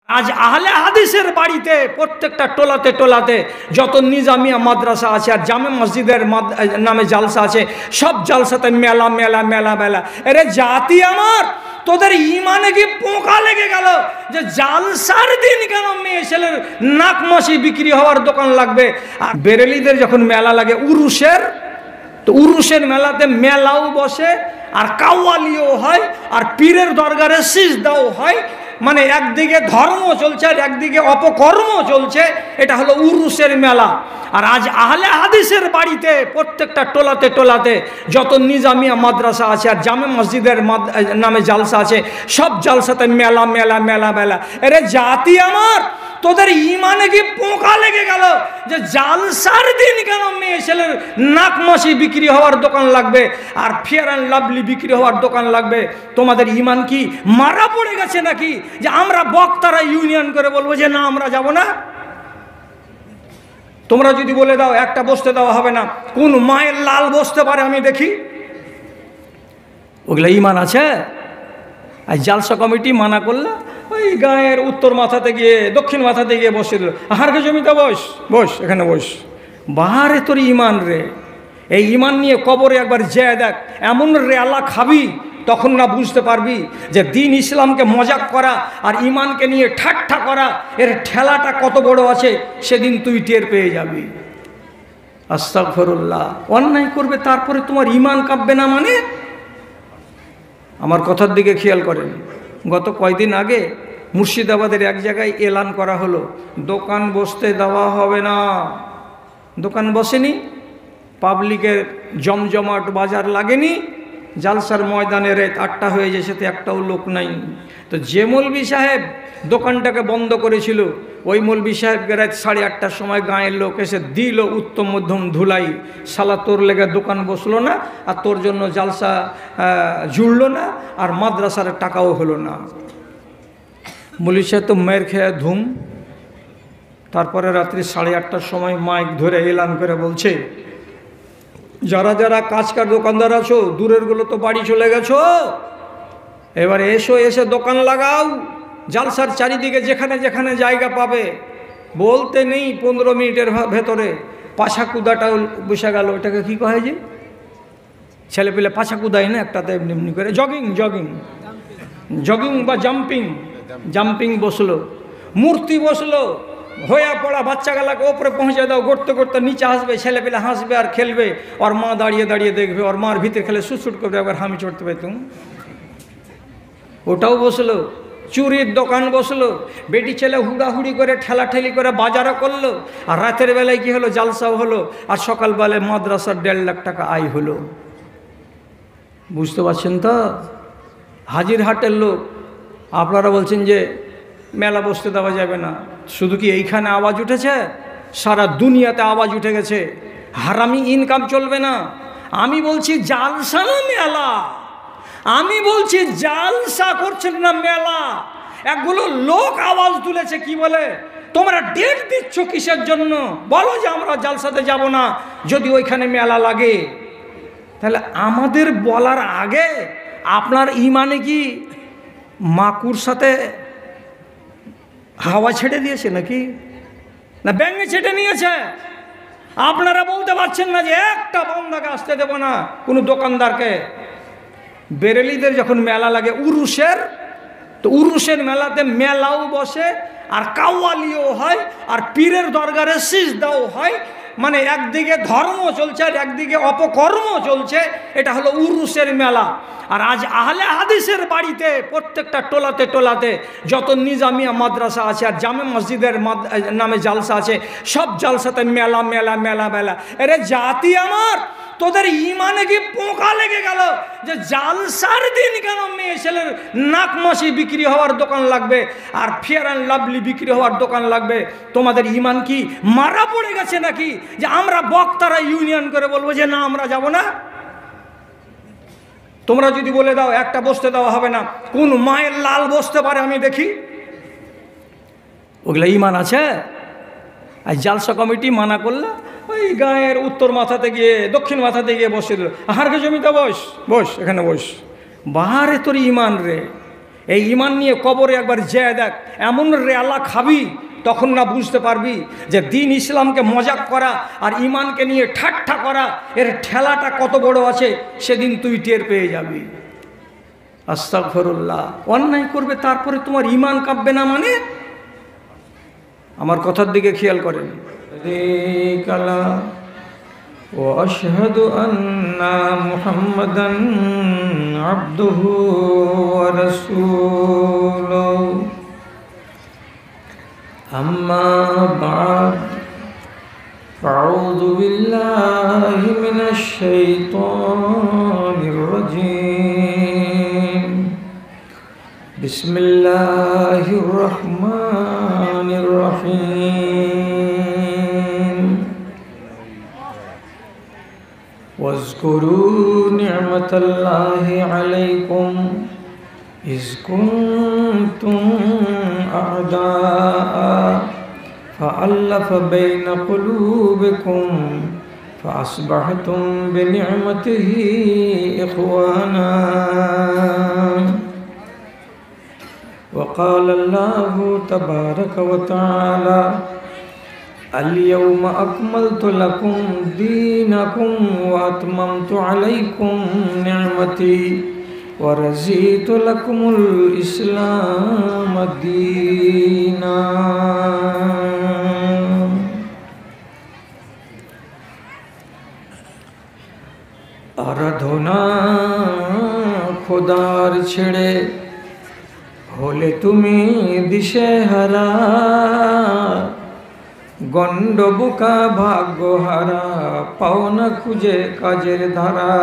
আজ আহলে হাদিসের বাড়িতে প্রত্যেকটা টোলাতে টোলাতে যত নিজামিয়া মাদ্রাসা আছে আর জামে মসজিদের নামে জালসা আছে, সব জালসাতে মেলা মেলা মেলা মেলা। আরে জাতি আমার, তোদের ইমানে কি পোকা লেগে গেল যে জালসার দিন কেন মেয়ে ছেলের নাকমাসি বিক্রি হওয়ার দোকান লাগবে? আর বেরেলিদের যখন মেলা লাগে উরুসের, তো উরুসের মেলাতে মেলাও বসে আর কাওয়ালিও হয় আর পীরের দরগারে সিজদাও হয়। মানে একদিকে ধর্ম চলছে আর একদিকে অপকর্ম চলছে। এটা হলো উরুসের মেলা। আর আজ আহলে হাদিসের বাড়িতে প্রত্যেকটা টোলাতে টোলাতে যত নিজামিয়া মাদ্রাসা আছে আর জামে মসজিদের নামে জালসা আছে, সব জালসাতে মেলা মেলা মেলা মেলা। আরে জাতি আমার, তোদের ইমানে কি পোকা লেগে গেল যে জালসার দিন কেন মেয়ে ছেলের নাকমাসি বিক্রি হওয়ার দোকান লাগবে আর ফেয়ার অ্যান্ড লাভলি বিক্রি হওয়ার দোকান লাগবে? তোমাদের ইমান কি মারা পড়ে গেছে নাকি যে আমরা বক্তারা ইউনিয়ন করে বলবো যে না আমরা যাব না? তোমরা যদি বলে দাও একটা বসতে দেওয়া হবে না, কোন মায়ের লাল বসতে পারে আমি দেখি? ওগুলো ইমান আছে? আর জালসা কমিটি মানা করলে ওই গায়ের উত্তর মাথাতে গিয়ে দক্ষিণ মাথাতে গিয়ে বসে দিল, আহারকে জমিতে বস, বস এখানে বস। বাহারে তোর ইমান রে, এই ইমান নিয়ে কবরে একবার যেয়ে দেখ, এমন রেলা খাবি তখন না বুঝতে পারবি যে দিন ইসলামকে মজাক করা আর ইমানকে নিয়ে ঠাট্টা করা এর ঠেলাটা কত বড় আছে, সেদিন তুই টের পেয়ে যাবি। আস্তাগফিরুল্লাহ। অন্যায় করবে তারপরে তোমার ইমান কাঁপবে না মানে? আমার কথার দিকে খেয়াল করেন। গত কয়দিন আগে মুর্শিদাবাদের এক জায়গায় এলান করা হলো দোকান বসতে দেওয়া হবে না। দোকান বসেনি, পাবলিকের জমজমাট বাজার লাগেনি, জালসার ময়দানে রাত 8টা হয়ে যায়, সাথে একটাও লোক নাই। তো যে মৌলবি সাহেব দোকানটাকে বন্ধ করেছিল, ওই মৌলবি সাহেবকে রাত 8:30টার সময় গাঁয়ের লোক এসে দিল উত্তম মধ্যম ধুলাই, শালা তোর লেগে দোকান বসলো না আর তোর জন্য জালসা জুড়লো না আর মাদ্রাসার টাকাও হলো না। মৌলবি সাহেব তো মেয়ের খেয়ে ধুম। তারপরে রাত্রি 8:30টার সময় মাইক ধরে এলান করে বলছে, যারা যারা কাজকার দোকানদার আছো, দূরেরগুলো তো বাড়ি চলে গেছো, এবার এসো, এসে দোকান লাগাও। জালসার চারিদিকে যেখানে যেখানে জায়গা পাবে, বলতে নেই 15 মিনিটের ভেতরে পাছা কুদাটাও বসে গেল। এটাকে কী কয় যে ছেলে পেলে পাছা কুদায় না একটাতে এমনি এমনি করে, জগিং জগিং জগিং বা জাম্পিং, জাম্পিং বসলো, মূর্তি বসলো, হয়ে পড়া বাচ্চাগুলাকে ওপরে পৌঁছে দাও, গড়তে গড়তে নিচে আসবে, ছেলে পেলে হাসবে আর খেলবে, ওর মা দাঁড়িয়ে দাঁড়িয়ে দেখবে, ওর মার ভিতরে খেলে সুটসুট করবে, একবার হামি চড়তে পেতুম। ওটাও বসলো। চুরির দোকান বসলো, বেটি ছেলে হুড়াহুড়ি করে ঠেলাঠেলি করে বাজারও করলো, আর রাতের বেলায় কি হলো, জালসাও হলো, আর সকালবেলায় মাদ্রাসার 1.5 লাখ টাকা আয় হলো। বুঝতে পারছেন তো? হাজির হাটের লোক আপনারা বলছেন যে মেলা বসতে দেওয়া যাবে না। শুধু কি এইখানে আওয়াজ উঠেছে? সারা দুনিয়াতে আওয়াজ উঠে গেছে হারামি ইনকাম চলবে না। আমি বলছি জালসা না মেলা, আমি বলছি জালসা করছেন না মেলা। একগুলো লোক আওয়াজ তুলেছে, কি বলে, তোমরা ডেট দিচ্ছ কিসের জন্য? বলো যে আমরা জালসাতে যাব না যদি ওইখানে মেলা লাগে। তাহলে আমাদের বলার আগে আপনার ইমানে কি মাকুর সাথে হাওয়া ছেড়ে দিয়েছে নাকি, না ব্যাঙে ছেটে নিয়েছে? আপনারা বলতে পারছেন না যে একটা বন্দাকে আসতে দেব না কোনো দোকানদারকে। বেরেলিদের যখন মেলা লাগে উরুসের, তো উরুসের মেলাতে মেলাও বসে আর কাওয়ালিও হয় আর পীরের দরগারে সিজদাও হয়। মানে একদিকে ধর্ম চলছে আর একদিকে অপকর্ম চলছে। এটা হলো উরুসের মেলা। আর আজ আহলে হাদিসের বাড়িতে প্রত্যেকটা টোলাতে টোলাতে যত নিজামিয়া মাদ্রাসা আছে আর জামে মসজিদের নামে জালসা আছে, সব জালসাতে মেলা মেলা মেলা মেলা। আরে জাতি আমার, তোদের ইমানে কি পোকা লেগে গেল যে জালসার দিন কেন মেয়ে ছেলের নাকমাসি বিক্রি হওয়ার দোকান লাগবে আর ফেয়ার অ্যান্ড লাভলি বিক্রি হওয়ার দোকান লাগবে? তোমাদের ইমান কি মারা পড়ে গেছে নাকি যে আমরা বক্তারা ইউনিয়ন করে বলবো যে না আমরা যাব না? তোমরা যদি বলে দাও একটা বসতে দেওয়া হবে না, কোন মায়ের লাল বসতে পারে আমি দেখি? ওগুলো ইমান আছে? আর জালসা কমিটি মানা করলে ওই গায়ের উত্তর মাথাতে গিয়ে দক্ষিণ মাথাতে গিয়ে বসে দিল, আহারকে জমিতে বস, বস এখানে বস। বাহারে তোর ইমান রে, এই ইমান নিয়ে কবরে একবার যেয়ে দেখ, এমন রেলা খাবি তখন না বুঝতে পারবি যে দিন ইসলামকে মজাক করা আর ইমানকে নিয়ে ঠাট্টা করা এর ঠেলাটা কত বড় আছে, সেদিন তুই টের পেয়ে যাবি। আস্তাগফিরুল্লাহ। অন্যায় করবে তারপরে তোমার ইমান কাঁপবে না মানে? আমার কথার দিকে খেয়াল করেন। وأشهد أن محمدًا عبده ورسوله أما بعد فأعوذ بالله من الشيطان الرجيم بسم الله الرحمن الرحيم واذكروا نعمة الله عليكم إذ كنتم أعداء فألف بين قلوبكم فأصبحتم بنعمته إخوانا وقال الله تبارك وتعالى اليوم أكملت لكم دينكم وأتممت عليكم نعمتي ورضيت لكم الإسلام دينا আরাধনা খোদার ছেড়ে হলে তুমি দিশেহারা, গণ্ডবোকা ভাগ্যহারা পাওনা খুঁজে কাজের ধারা।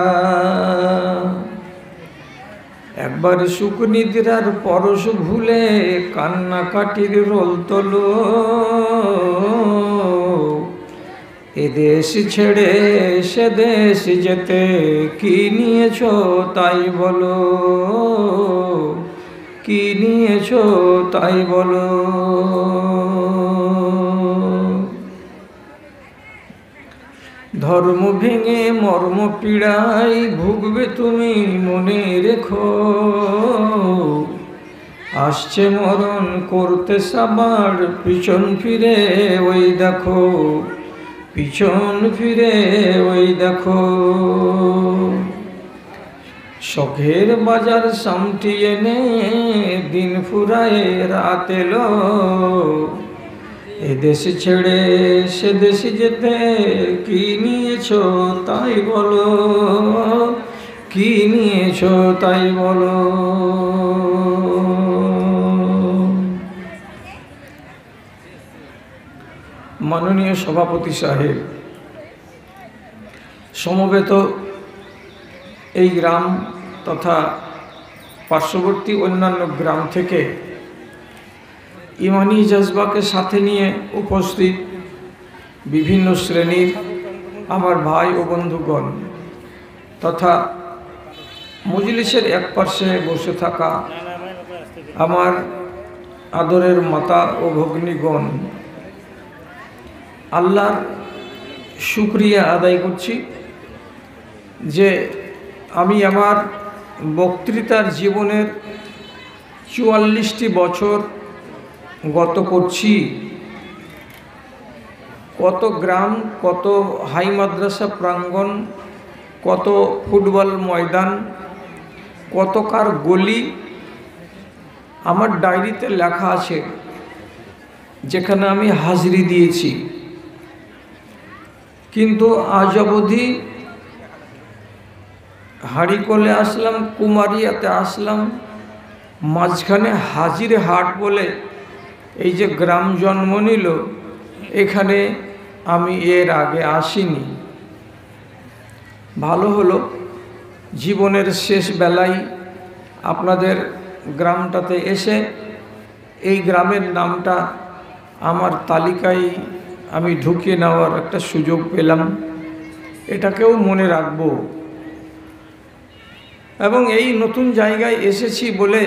একবার সুখ নিদ্রার পরশ ভুলে কান্নাকাটির রোল তোলো, এদেশ ছেড়ে সে দেশ যেতে কি নিয়েছো তাই বলো, কি নিয়েছো তাই বলো। ধর্ম ভেঙে মর্ম পীড়াই ভুগবে তুমি মনে রেখো, আসছে মরণ করতে সাবার পিছন ফিরে ওই দেখো, পিছন ফিরে ওই দেখো। শখের বাজার সামটি এনে দিন ফুরায় রাত এলো, এদেশ ছেড়ে সে দেশে যেতে কি নিয়েছো তাই বলো, কি নিয়েছো তাই বলো। মাননীয় সভাপতি সাহেব, সমবেত এই গ্রাম তথা পার্শ্ববর্তী অন্যান্য গ্রাম থেকে ইমানি জজবাকে সাথে নিয়ে উপস্থিত বিভিন্ন শ্রেণীর আমার ভাই ও বন্ধুগণ তথা মজলিসের এক পাশে বসে থাকা আমার আদরের মাতা ও ভগ্নীগণ, আল্লাহর শুকরিয়া আদায় করছি যে আমি আমার বক্তৃতার জীবনের 44টি বছর গত করছি। কত গ্রাম, কত হাই মাদ্রাসা প্রাঙ্গণ, কত ফুটবল ময়দান, কত কার গলি আমার ডায়েরিতে লেখা আছে, যেখানে আমি হাজিরি দিয়েছি। কিন্তু আজ অবধি হাড়িকলে আসলাম, কুমারিয়াতে আসলাম, মাঝখানে হাজির হাট বলে এই যে গ্রাম জন্ম নিল, এখানে আমি এর আগে আসিনি। ভালো হলো জীবনের শেষ বেলায় আপনাদের গ্রামটাতে এসে এই গ্রামের নামটা আমার তালিকায় আমি ঢুকিয়ে নেওয়ার একটা সুযোগ পেলাম। এটাকেও মনে রাখব এবং এই নতুন জায়গায় এসেছি বলে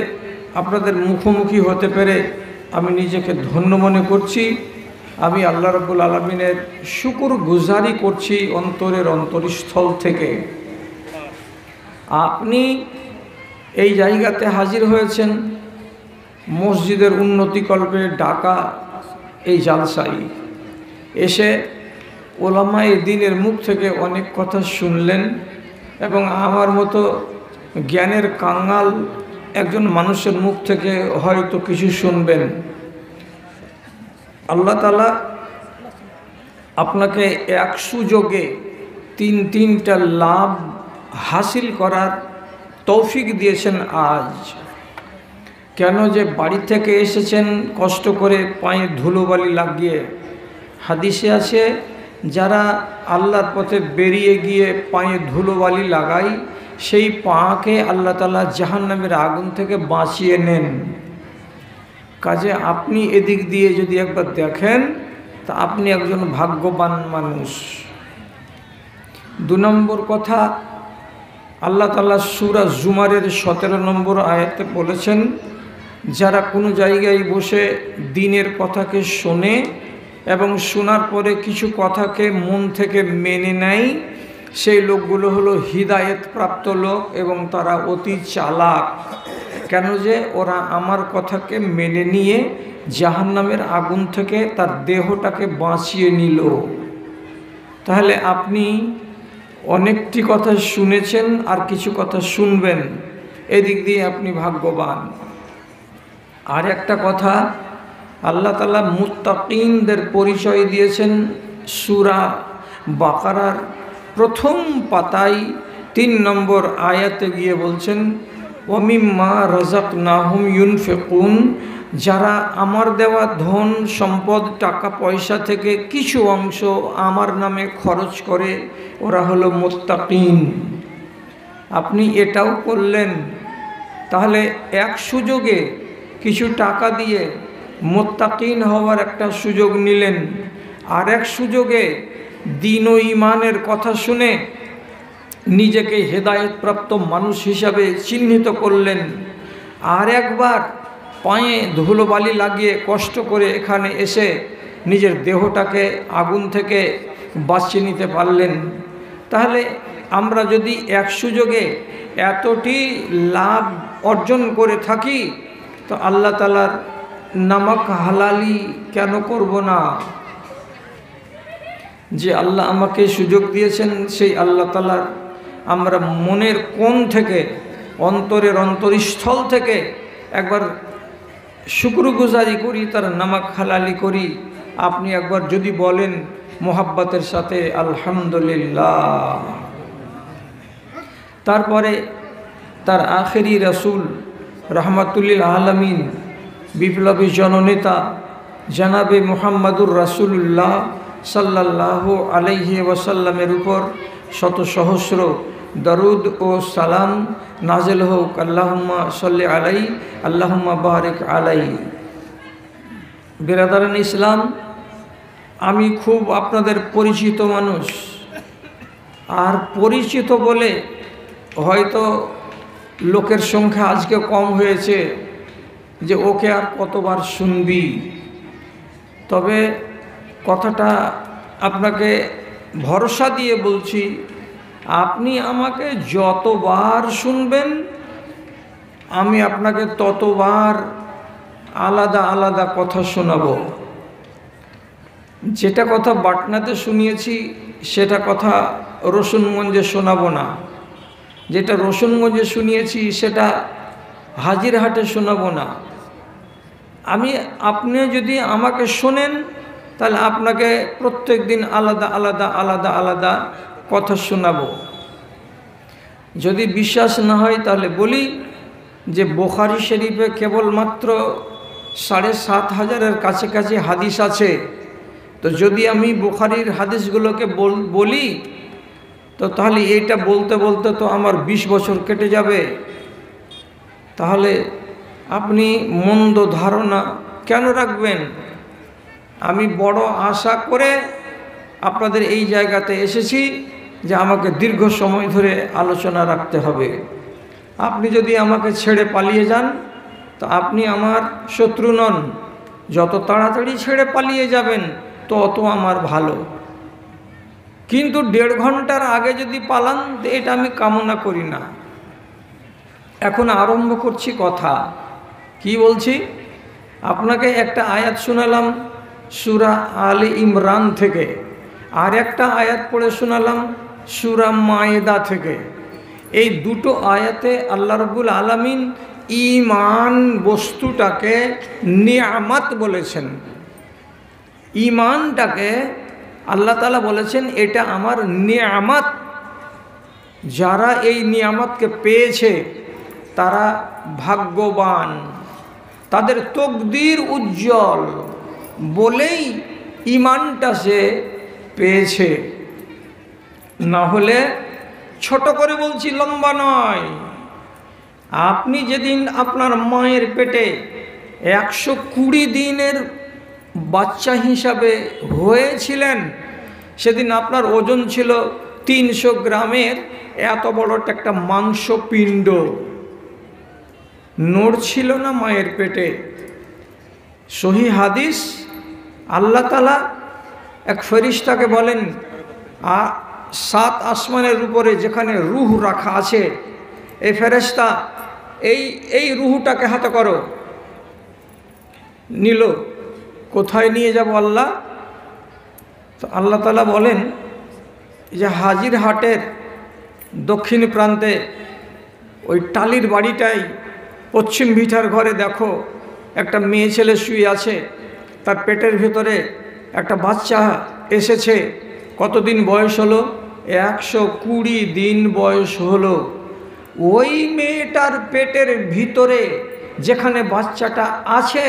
আপনাদের মুখোমুখি হতে পেরে আমি নিজেকে ধন্য মনে করছি। আমি আল্লাহ রাব্বুল আলামিনের শুকর গুজারি করছি অন্তরের অন্তরস্থল থেকে। আপনি এই জায়গাতে হাজির হয়েছেন, মসজিদের উন্নতিকল্পে ডাকা এই জালসাই এসে ওলামায়ে দ্বীনের মুখ থেকে অনেক কথা শুনলেন এবং আমার মতো জ্ঞানের কাঙ্গাল একজন মানুষের মুখ থেকে হয়তো কিছু শুনবেন। আল্লাহ তাআলা আপনাকে এক সুযোগে তিনটা লাভ হাসিল করার তৌফিক দিয়েছেন আজ। কেন যে বাড়ি থেকে এসেছেন কষ্ট করে পায়ে ধুলোবালি লাগিয়ে। হাদিসে আছে যারা আল্লাহর পথে বেরিয়ে গিয়ে পায়ে ধুলোবালি লাগায় সেই পাকে আল্লাহ তাআলা জাহান্নামের আগুন থেকে বাঁচিয়ে নেন। কাজে আপনি এদিক দিয়ে যদি একবার দেখেন তা আপনি একজন ভাগ্যবান মানুষ। 2 নম্বর কথা, আল্লাহ তাআলা সূরা জুমারের 17 নম্বর আয়াতে বলেছেন, যারা কোনো জায়গায় বসে দ্বীনের কথাকে শোনে এবং শোনার পরে কিছু কথাকে মন থেকে মেনে নেয়, সেই লোকগুলো হলো হিদায়েত প্রাপ্ত লোক এবং তারা অতি চালাক। কেন যে ওরা আমার কথাকে মেনে নিয়ে জাহান্নামের আগুন থেকে তার দেহটাকে বাঁচিয়ে নিল। তাহলে আপনি অনেকটি কথা শুনেছেন আর কিছু কথা শুনবেন, এদিক দিয়ে আপনি ভাগ্যবান। আর একটা কথা, আল্লাহ তাআলা মুত্তাকিনদের পরিচয় দিয়েছেন সূরা বাকারার প্রথম পাতায় 3 নম্বর আয়াতে গিয়ে বলছেন, ওয়ামিম্মা রাযাকনাহুম ইউনফিকুন, যারা আমার দেওয়া ধন সম্পদ টাকা পয়সা থেকে কিছু অংশ আমার নামে খরচ করে ওরা হলো মুত্তাকিন। আপনি এটাও করলেন, তাহলে এক সুযোগে কিছু টাকা দিয়ে মুত্তাকিন হওয়ার একটা সুযোগ নিলেন, আর এক সুযোগে দ্বীন ও ঈমানের কথা শুনে নিজেকে হেদায়েতপ্রাপ্ত মানুষ হিসাবে চিহ্নিত করলেন, আর একবার পায়ে ধুলোবালি লাগিয়ে কষ্ট করে এখানে এসে নিজের দেহটাকে আগুন থেকে বাঁচিয়ে নিতে পারলেন। তাহলে আমরা যদি এক সুযোগে এতটি লাভ অর্জন করে থাকি তো আল্লাহ তাআলার নামক হালালি কেন করব না? যে আল্লাহ আমাকে সুযোগ দিয়েছেন সেই আল্লাহ তাআলার আমরা মনের কোণ থেকে, অন্তরের অন্তরস্থল থেকে একবার শুকরগুজারি করি, তার নামক হালালি করি। আপনি একবার যদি বলেন মোহাব্বতের সাথে আলহামদুলিল্লাহ। তারপরে তার আখেরি রাসূল রহমাতুল্লিল আলামিন বিপ্লবী জননেতা জনাবে মুহাম্মাদুর রাসূলুল্লাহ সাল্লাল্লাহু আলাইহি ওয়াসাল্লামের উপর শত সহস্র দরুদ ও সালাম নাজিল হোক। আল্লাহুম্মা সাল্লি আলাই, আল্লাহুম্মা বারিক আলাই। বিরাদারান ইসলাম, আমি খুব আপনাদের পরিচিত মানুষ, আর পরিচিত বলে হয়তো লোকের সংখ্যা আজকে কম হয়েছে যে ওকে আর কতবার শুনবি। তবে কথাটা আপনাকে ভরসা দিয়ে বলছি, আপনি আমাকে যতবার শুনবেন আমি আপনাকে ততবার আলাদা আলাদা কথা শোনাবো। যেটা কথা বাটনাতে শুনিয়েছি সেটা কথা রসুনগঞ্জে শোনাবো না, যেটা রসুনগঞ্জে শুনিয়েছি সেটা হাজিরহাটে শোনাবো না। আপনি যদি আমাকে শোনেন তাহলে আপনাকে প্রত্যেক দিন আলাদা আলাদা আলাদা আলাদা কথা শোনাবো। যদি বিশ্বাস না হয় তাহলে বলি যে বুখারী শরীফে কেবলমাত্র ৭৫০০-এর কাছাকাছি হাদিস আছে। তো যদি আমি বুখারীর হাদিসগুলোকে বলি তো তাহলে এইটা বলতে বলতে তো আমার ২০ বছর কেটে যাবে। তাহলে আপনি মন্দ ধারণা কেন রাখবেন? আমি বড় আশা করে আপনাদের এই জায়গাতে এসেছি যে আমাকে দীর্ঘ সময় ধরে আলোচনা রাখতে হবে। আপনি যদি আমাকে ছেড়ে পালিয়ে যান তো আপনি আমার শত্রু নন। যত তাড়াতাড়ি ছেড়ে পালিয়ে যাবেন তত আমার ভালো, কিন্তু ১.৫ ঘন্টার আগে যদি পালান তো এটা আমি কামনা করি না। এখন আরম্ভ করছি কথা। কি বলছি? আপনাকে একটা আয়াত শোনালাম সূরা আলে ইমরান থেকে, আর একটা আয়াত পড়ে শোনালাম সূরা মায়েদা থেকে। এই দুটো আয়াতে আল্লাহ রাব্বুল আলামিন ঈমান বস্তুটাকে নিয়ামত বলেছেন। ঈমানটাকে আল্লাহ তাআলা বলেছেন এটা আমার নিয়ামত। যারা এই নিয়ামতকে পেয়েছে তারা ভাগ্যবান, তাদের তকদির উজ্জ্বল বলেই ঈমানটা সে পেয়েছে। না হলে, ছোট করে বলছি, লম্বা নয়, আপনি যেদিন আপনার মায়ের পেটে 120 দিনের বাচ্চা হিসাবে হয়েছিলেন, সেদিন আপনার ওজন ছিল 300 গ্রামের এত বড় একটা মাংসপিণ্ড, নড়ছিল না মায়ের পেটে। সহি হাদিস, আল্লাহ তাআলা এক ফেরেশতাকে বলেন, 7 আসমানের উপরে যেখানে রূহ রাখা আছে, এই ফেরেশতা এই রূহটাকে হাতে করো। নিল, কোথায় নিয়ে যাব আল্লাহ? তো আল্লাহ তাআলা বলেন যে হাজির হাটের দক্ষিণ প্রান্তে ওই টালির বাড়িটাই পশ্চিম ভিটার ঘরে দেখো একটা মেয়ে ছেলে শুয়ে আছে, তার পেটের ভেতরে একটা বাচ্চা এসেছে। কতদিন বয়স হলো? 120 দিন বয়স হলো। ওই মেয়েটার পেটের ভিতরে যেখানে বাচ্চাটা আছে,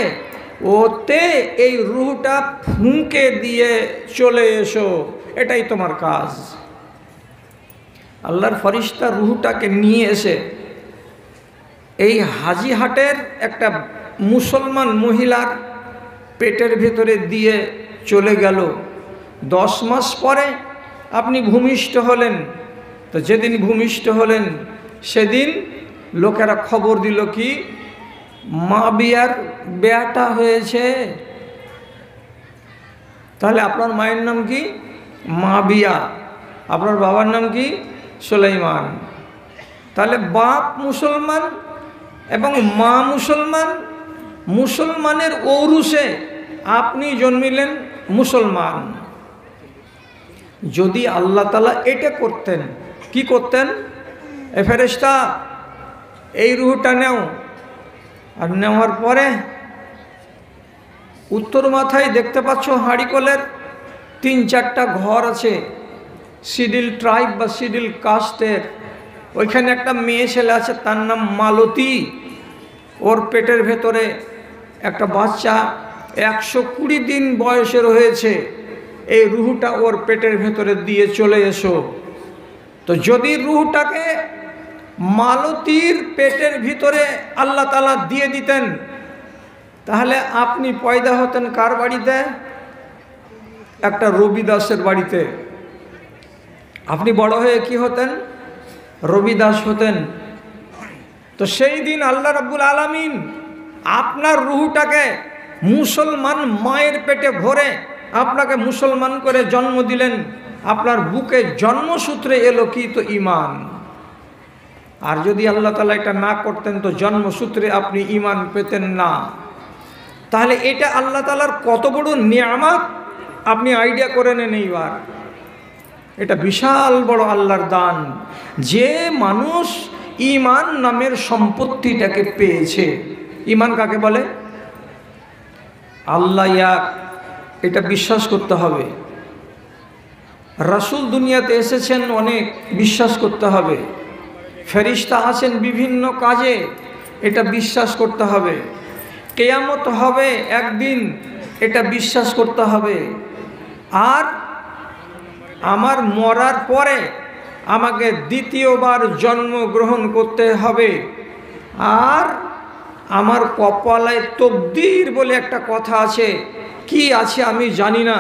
ওতে এই রূহটা ফুঁকে দিয়ে চলে এসো, এটাই তোমার কাজ। আল্লাহর ফেরেশতা রূহটাকে নিয়ে এসে এই হাজিহাটের একটা মুসলমান মহিলার পেটের ভেতরে দিয়ে চলে গেল। 10 মাস পরে আপনি ভূমিষ্ঠ হলেন। তো যেদিন ভূমিষ্ঠ হলেন সেদিন লোকেরা খবর দিল কি, মা বিয়ার বেটা হয়েছে। তাহলে আপনার মায়ের নাম কি? মা বিয়া। আপনার বাবার নাম কি? সুলাইমান। তাহলে বাপ মুসলমান এবং মা মুসলমান, মুসলমানের ঔরসে আপনি জন্মিলেন মুসলমান। যদি আল্লাহ তাআলা এটা করতেন, কি করতেন? এ ফেরেশতা, এই রূহটা নেও। আর নেওয়ার পরে উত্তর মাথায় দেখতে পাচ্ছ হাঁড়িকলের 3-4টা ঘর আছে, শিডিল ট্রাইব বা শিডিল কাস্টের। ওইখানে একটা মেয়ে ছেলে আছে, তার নাম মালতী। ওর পেটের ভেতরে একটা বাচ্চা 120 দিন বয়সের হয়েছে। এই রূহটা ওর পেটের ভেতরে দিয়ে চলে এসো। তো যদি রূহটাকে মালতীর পেটের ভিতরে আল্লাহ তাআলা দিয়ে দিতেন, তাহলে আপনি পয়দা হতেন কার বাড়িতে? একটা রবিদাসের বাড়িতে। আপনি বড় হয়ে কি হতেন? রবিদাস হতেন। তো সেই দিন আল্লাহ রাব্বুল আলামিন আপনার রূহটাকে মুসলমান মায়ের পেটে ভরে আপনাকে মুসলমান করে জন্ম দিলেন। আপনার বুকে জন্মসূত্রে এলো কি? তো ঈমান। আর যদি আল্লাহ তাআলা এটা না করতেন তো জন্মসূত্রে আপনি ঈমান পেতেন না। তাহলে এটা আল্লাহ তাআলার কত বড় নিয়ামত আপনি আইডিয়া করে নেন এইবার। এটা বিশাল বড় আল্লাহর দান যে মানুষ ঈমান নামের সম্পত্তিটাকে পেয়েছে। ঈমান কাকে বলে? আল্লাহ এক, এটা বিশ্বাস করতে হবে। রাসূল দুনিয়াতে এসেছেন অনেক, বিশ্বাস করতে হবে। ফেরেশতা আছেন বিভিন্ন কাজে, এটা বিশ্বাস করতে হবে। কিয়ামত হবে একদিন, এটা বিশ্বাস করতে হবে। আর আমার মরার পরে আমাকে দ্বিতীয়বার জন্মগ্রহণ করতে হবে। আর আমার কপালে তকদির বলে একটা কথা আছে, কি আছে আমি জানি না,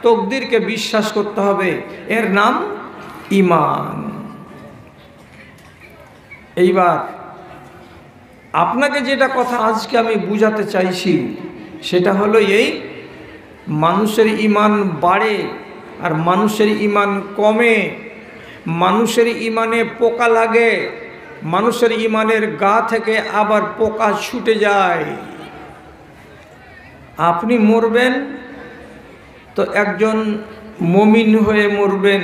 তকদিরকে বিশ্বাস করতে হবে। এর নাম ঈমান। এইবার আপনাকে যেটা কথা আজকে আমি বুঝাতে চাইছি সেটা হলো এই, মানুষের ঈমান বাড়ে আর মানুষের ঈমান কমে। মানুষের ঈমানে পোকা লাগে, মানুষের ইমানের গা থেকে আবার পোকা ছুটে যায়। আপনি মরবেন তো একজন মুমিন হয়ে মরবেন,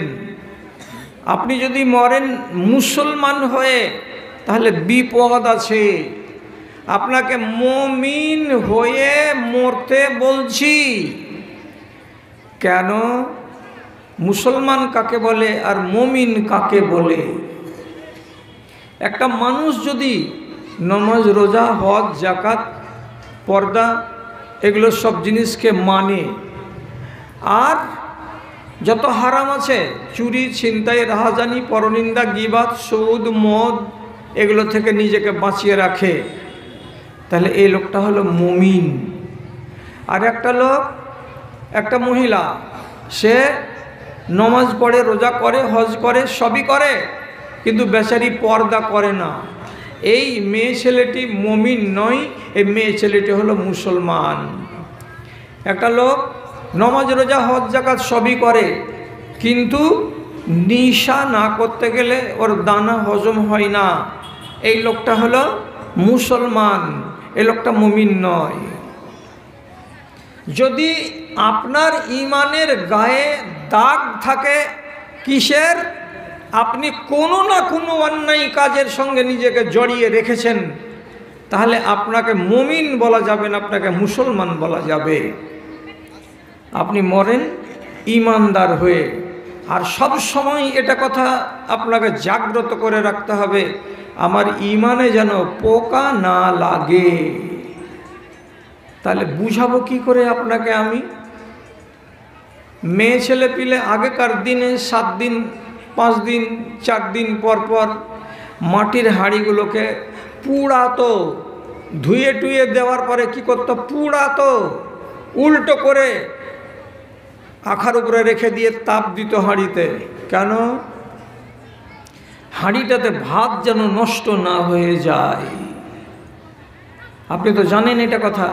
আপনি যদি মরেন মুসলমান হয়ে তাহলে বিপদ আছে। আপনাকে মুমিন হয়ে মরতে বলছি। কেন? মুসলমান কাকে বলে আর মুমিন কাকে বলে? একটা মানুষ যদি নামাজ, রোজা, হজ, যাকাত, পর্দা এগুলো সব জিনিসকে মানে, আর যত হারাম আছে চুরি, ছিনতাই, রাহাজানি, পরনিন্দা, গীবাত, সুদ, মদ এগুলো থেকে নিজেকে বাঁচিয়ে রাখে, তাহলে এই লোকটা হলো মুমিন। আর একটা লোক, একটা মহিলা, সে নমাজ পড়ে, রোজা করে, হজ করে, সবই করে, কিন্তু বেচারি পর্দা করে না, এই মেয়ে ছেলেটি মুমিন নয়, এই মেয়ে ছেলেটি হলো মুসলমান। একটা লোক নমাজ, রোজা, হজ, যাকাত সবই করে, কিন্তু নিশা না করতে গেলে ওর দানা হজম হয় না, এই লোকটা হলো মুসলমান, এই লোকটা মুমিন নয়। যদি আপনার ইমানের গায়ে দাগ থাকে, কিসের? আপনি কোনো না কোনো অন্যায় কাজের সঙ্গে নিজেকে জড়িয়ে রেখেছেন, তাহলে আপনাকে মুমিন বলা যাবে না, আপনাকে মুসলমান বলা যাবে। আপনি মরেন ইমানদার হয়ে। আর সব সময় এটা কথা আপনাকে জাগ্রত করে রাখতে হবে, আমার ইমানে যেন পোকা না লাগে। তাহলে বুঝাবো কি করে আপনাকে আমি? মেয়ে ছেলে পিলে আগেকার দিনে 7 দিন, 5 দিন, 4 দিন পর পর মাটির হাঁড়িগুলোকে পুড়াতো, ধুয়ে টুয়ে দেওয়ার পরে কি করতো? পুড়াতো, উল্টো করে আখার উপরে রেখে দিয়ে তাপ দিত হাঁড়িতে। কেন? হাঁড়িটাতে ভাত যেন নষ্ট না হয়ে যায়। আপনি তো জানেন এটা কথা।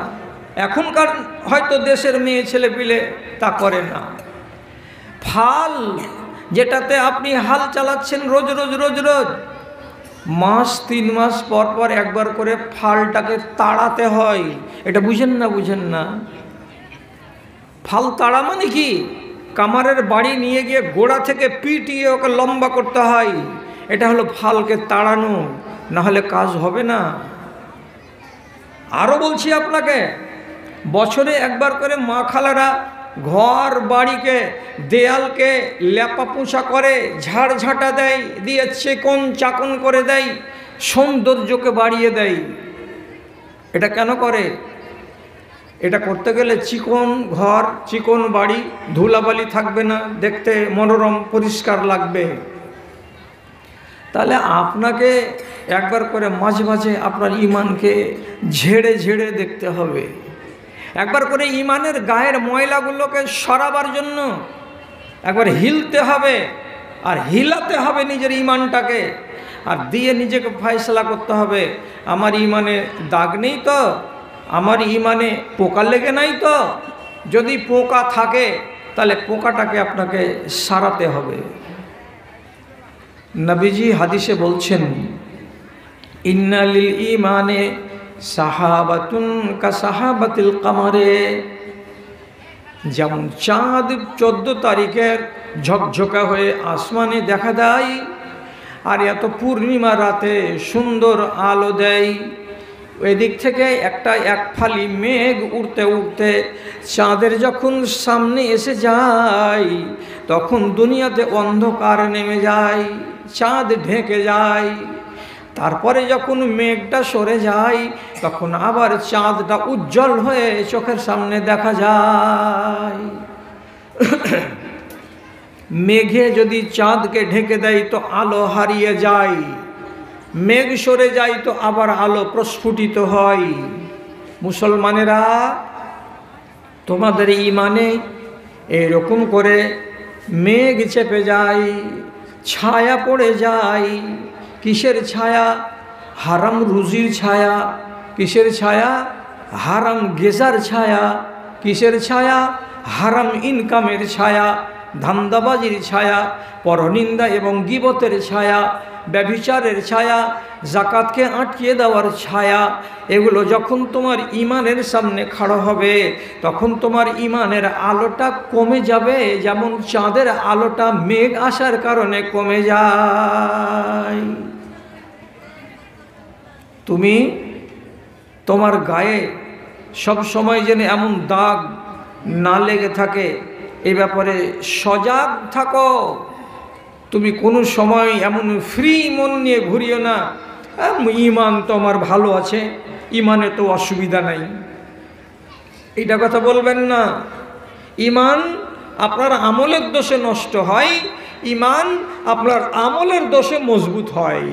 এখনকার হয়তো দেশের মেয়ে ছেলে পিলে তা করে না। ফাল যেটাতে আপনি হাল চালাচ্ছেন রোজ রোজ রোজ রোজ, মাস 3 মাস পর পর একবার করে ফালটাকে তাড়াতে হয়। এটা বুঝেন না? বুঝেন না? ফাল তাড়া মানে কি? কামারের বাড়ি নিয়ে গিয়ে গোড়া থেকে পিটিয়ে ওকে লম্বা করতে হয়, এটা হলো ফালকে তাড়ানো, না হলে কাজ হবে না। আরও বলছি আপনাকে, বছরে একবার করে মা খালারা ঘর বাড়িকে, দেয়ালকে লেপা পোছা করে, ঝাড় ঝাঁটা দেয়, দিয়ে চিকন চাকন করে দেয়, সৌন্দর্যকে বাড়িয়ে দেয়। এটা কেন করে? এটা করতে গেলে চিকন ঘর, চিকন বাড়ি, ধুলাবালি থাকবে না, দেখতে মনোরম পরিষ্কার লাগবে। তাহলে আপনাকে একবার করে মাঝে মাঝে আপনার ইমানকে ঝেড়ে ঝেড়ে দেখতে হবে। একবার করে ইমানের গায়ের ময়লাগুলোকে সরাবার জন্য একবার হিলতে হবে, আর হিলাতে হবে নিজের ইমানটাকে, আর দিয়ে নিজেকে ফয়সালা করতে হবে, আমার ইমানে দাগ নেই তো, আমার ইমানে পোকা লেগে নাই তো। যদি পোকা থাকে তাহলে পোকাটাকে আপনাকে সারাতে হবে। নবীজি হাদিসে বলছেন, ইন্না লিল ইমানে সাহাবাতুন কা সাহাবাতিল কামারে। যেমন চাঁদ 14 তারিখের ঝকঝকা হয়ে আসমানে দেখা দেয়, আর এত পূর্ণিমা রাতে সুন্দর আলো দেয়, ওই দিক থেকে এক ফালি মেঘ উড়তে উড়তে চাঁদের যখন সামনে এসে যায়, তখন দুনিয়াতে অন্ধকার নেমে যায়, চাঁদ ঢেকে যায়। তারপরে যখন মেঘটা সরে যায়, তখন আবার চাঁদটা উজ্জ্বল হয়ে চোখের সামনে দেখা যায়। মেঘে যদি চাঁদকে ঢেকে দেয় তো আলো হারিয়ে যায়, মেঘ সরে যায় তো আবার আলো প্রস্ফুটিত হয়। মুসলমানেরা, তোমাদের ইমানে এরকম করে মেঘ চেপে যায়, ছায়া পড়ে যায়। কিসের ছায়া? হারাম রুজির ছায়া। কিসের ছায়া? হারাম গেজার ছায়া। কিসের ছায়া? হারাম ইনকামের ছায়া। ধান্দাবাজির ছায়া, পরনিন্দা এবং গীবতের ছায়া, ব্যভিচারের ছায়া, জাকাতকে আটকিয়ে দেওয়ার ছায়া, এগুলো যখন তোমার ইমানের সামনে খাড়া হবে তখন তোমার ইমানের আলোটা কমে যাবে, যেমন চাঁদের আলোটা মেঘ আসার কারণে কমে যায়। তুমি তোমার গায়ে সব সময় যেন এমন দাগ না লেগে থাকে এ ব্যাপারে সজাগ থাকো। তুমি কোনো সময় এমন ফ্রি মন নিয়ে ঘুরিও না, ইমান তো আমার ভালো আছে, ইমানে তো অসুবিধা নাই, এটা কথা বলবেন না। ইমান আপনার আমলের দোষে নষ্ট হয়, ইমান আপনার আমলের দোষে মজবুত হয়।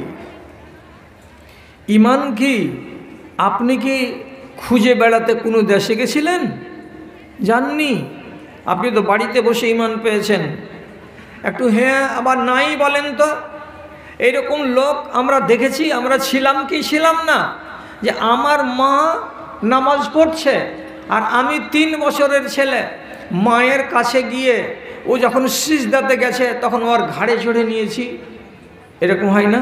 ইমান কি আপনি কি খুঁজে বেড়াতে কোনো দেশে গেছিলেন? জাননি, আপনি তো বাড়িতে বসে ইমান পেয়েছেন। একটু হ্যাঁ আবার নাই বলেন তো। এইরকম লোক আমরা দেখেছি, আমরা ছিলাম কি ছিলাম না, যে আমার মা নামাজ পড়ছে আর আমি 3 বছরের ছেলে, মায়ের কাছে গিয়ে ও যখন সিজদাতে গেছে তখন ওর ঘাড়ে চড়ে নিয়েছি। এরকম হয় না?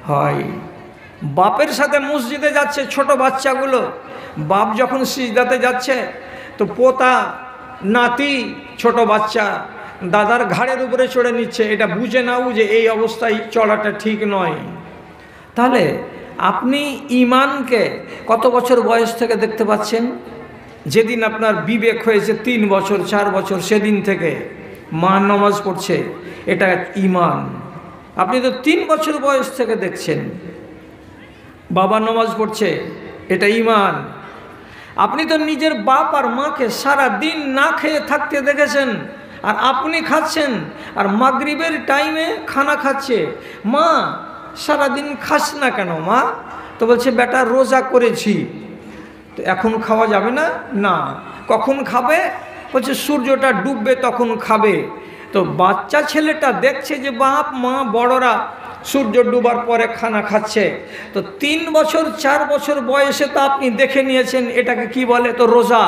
হয়। বাপের সাথে মসজিদে যাচ্ছে ছোট বাচ্চাগুলো, বাপ যখন সিজদাতে যাচ্ছে তো পোতা নাতি ছোট বাচ্চা দাদার ঘাড়ের উপরে চড়ে নিচ্ছে, এটা বুঝে না বুঝে এই অবস্থায় চড়াটা ঠিক নয়। তাহলে আপনি ইমানকে কত বছর বয়স থেকে দেখতে পাচ্ছেন? যেদিন আপনার বিবেক হয়েছে 3 বছর 4 বছর সেদিন থেকে মা নামাজ পড়ছে, এটা ইমান। আপনি তো 3 বছর বয়স থেকে দেখছেন বাবা নামাজ পড়ছে, এটা ইমান। আপনি তো নিজের বাপ আর মাকে সারা দিন না খেয়ে থাকতে দেখেছেন, আর আপনি খাচ্ছেন, আর মাগরিবের টাইমে খানা খাচ্ছে। মা সারাদিন খাস না কেন মা? তো বলছে বেটা রোজা করেছি। তো এখন খাওয়া যাবে না? না। কখন খাবে? বলছে সূর্যটা ডুববে তখন খাবে। তো বাচ্চা ছেলেটা দেখছে যে বাপ মা বড়রা সূর্য ডুবার পরে খানা খাচ্ছে। তো 3 বছর 4 বছর বয়সে তো আপনি দেখে নিয়েছেন এটাকে কি বলে, তো রোজা,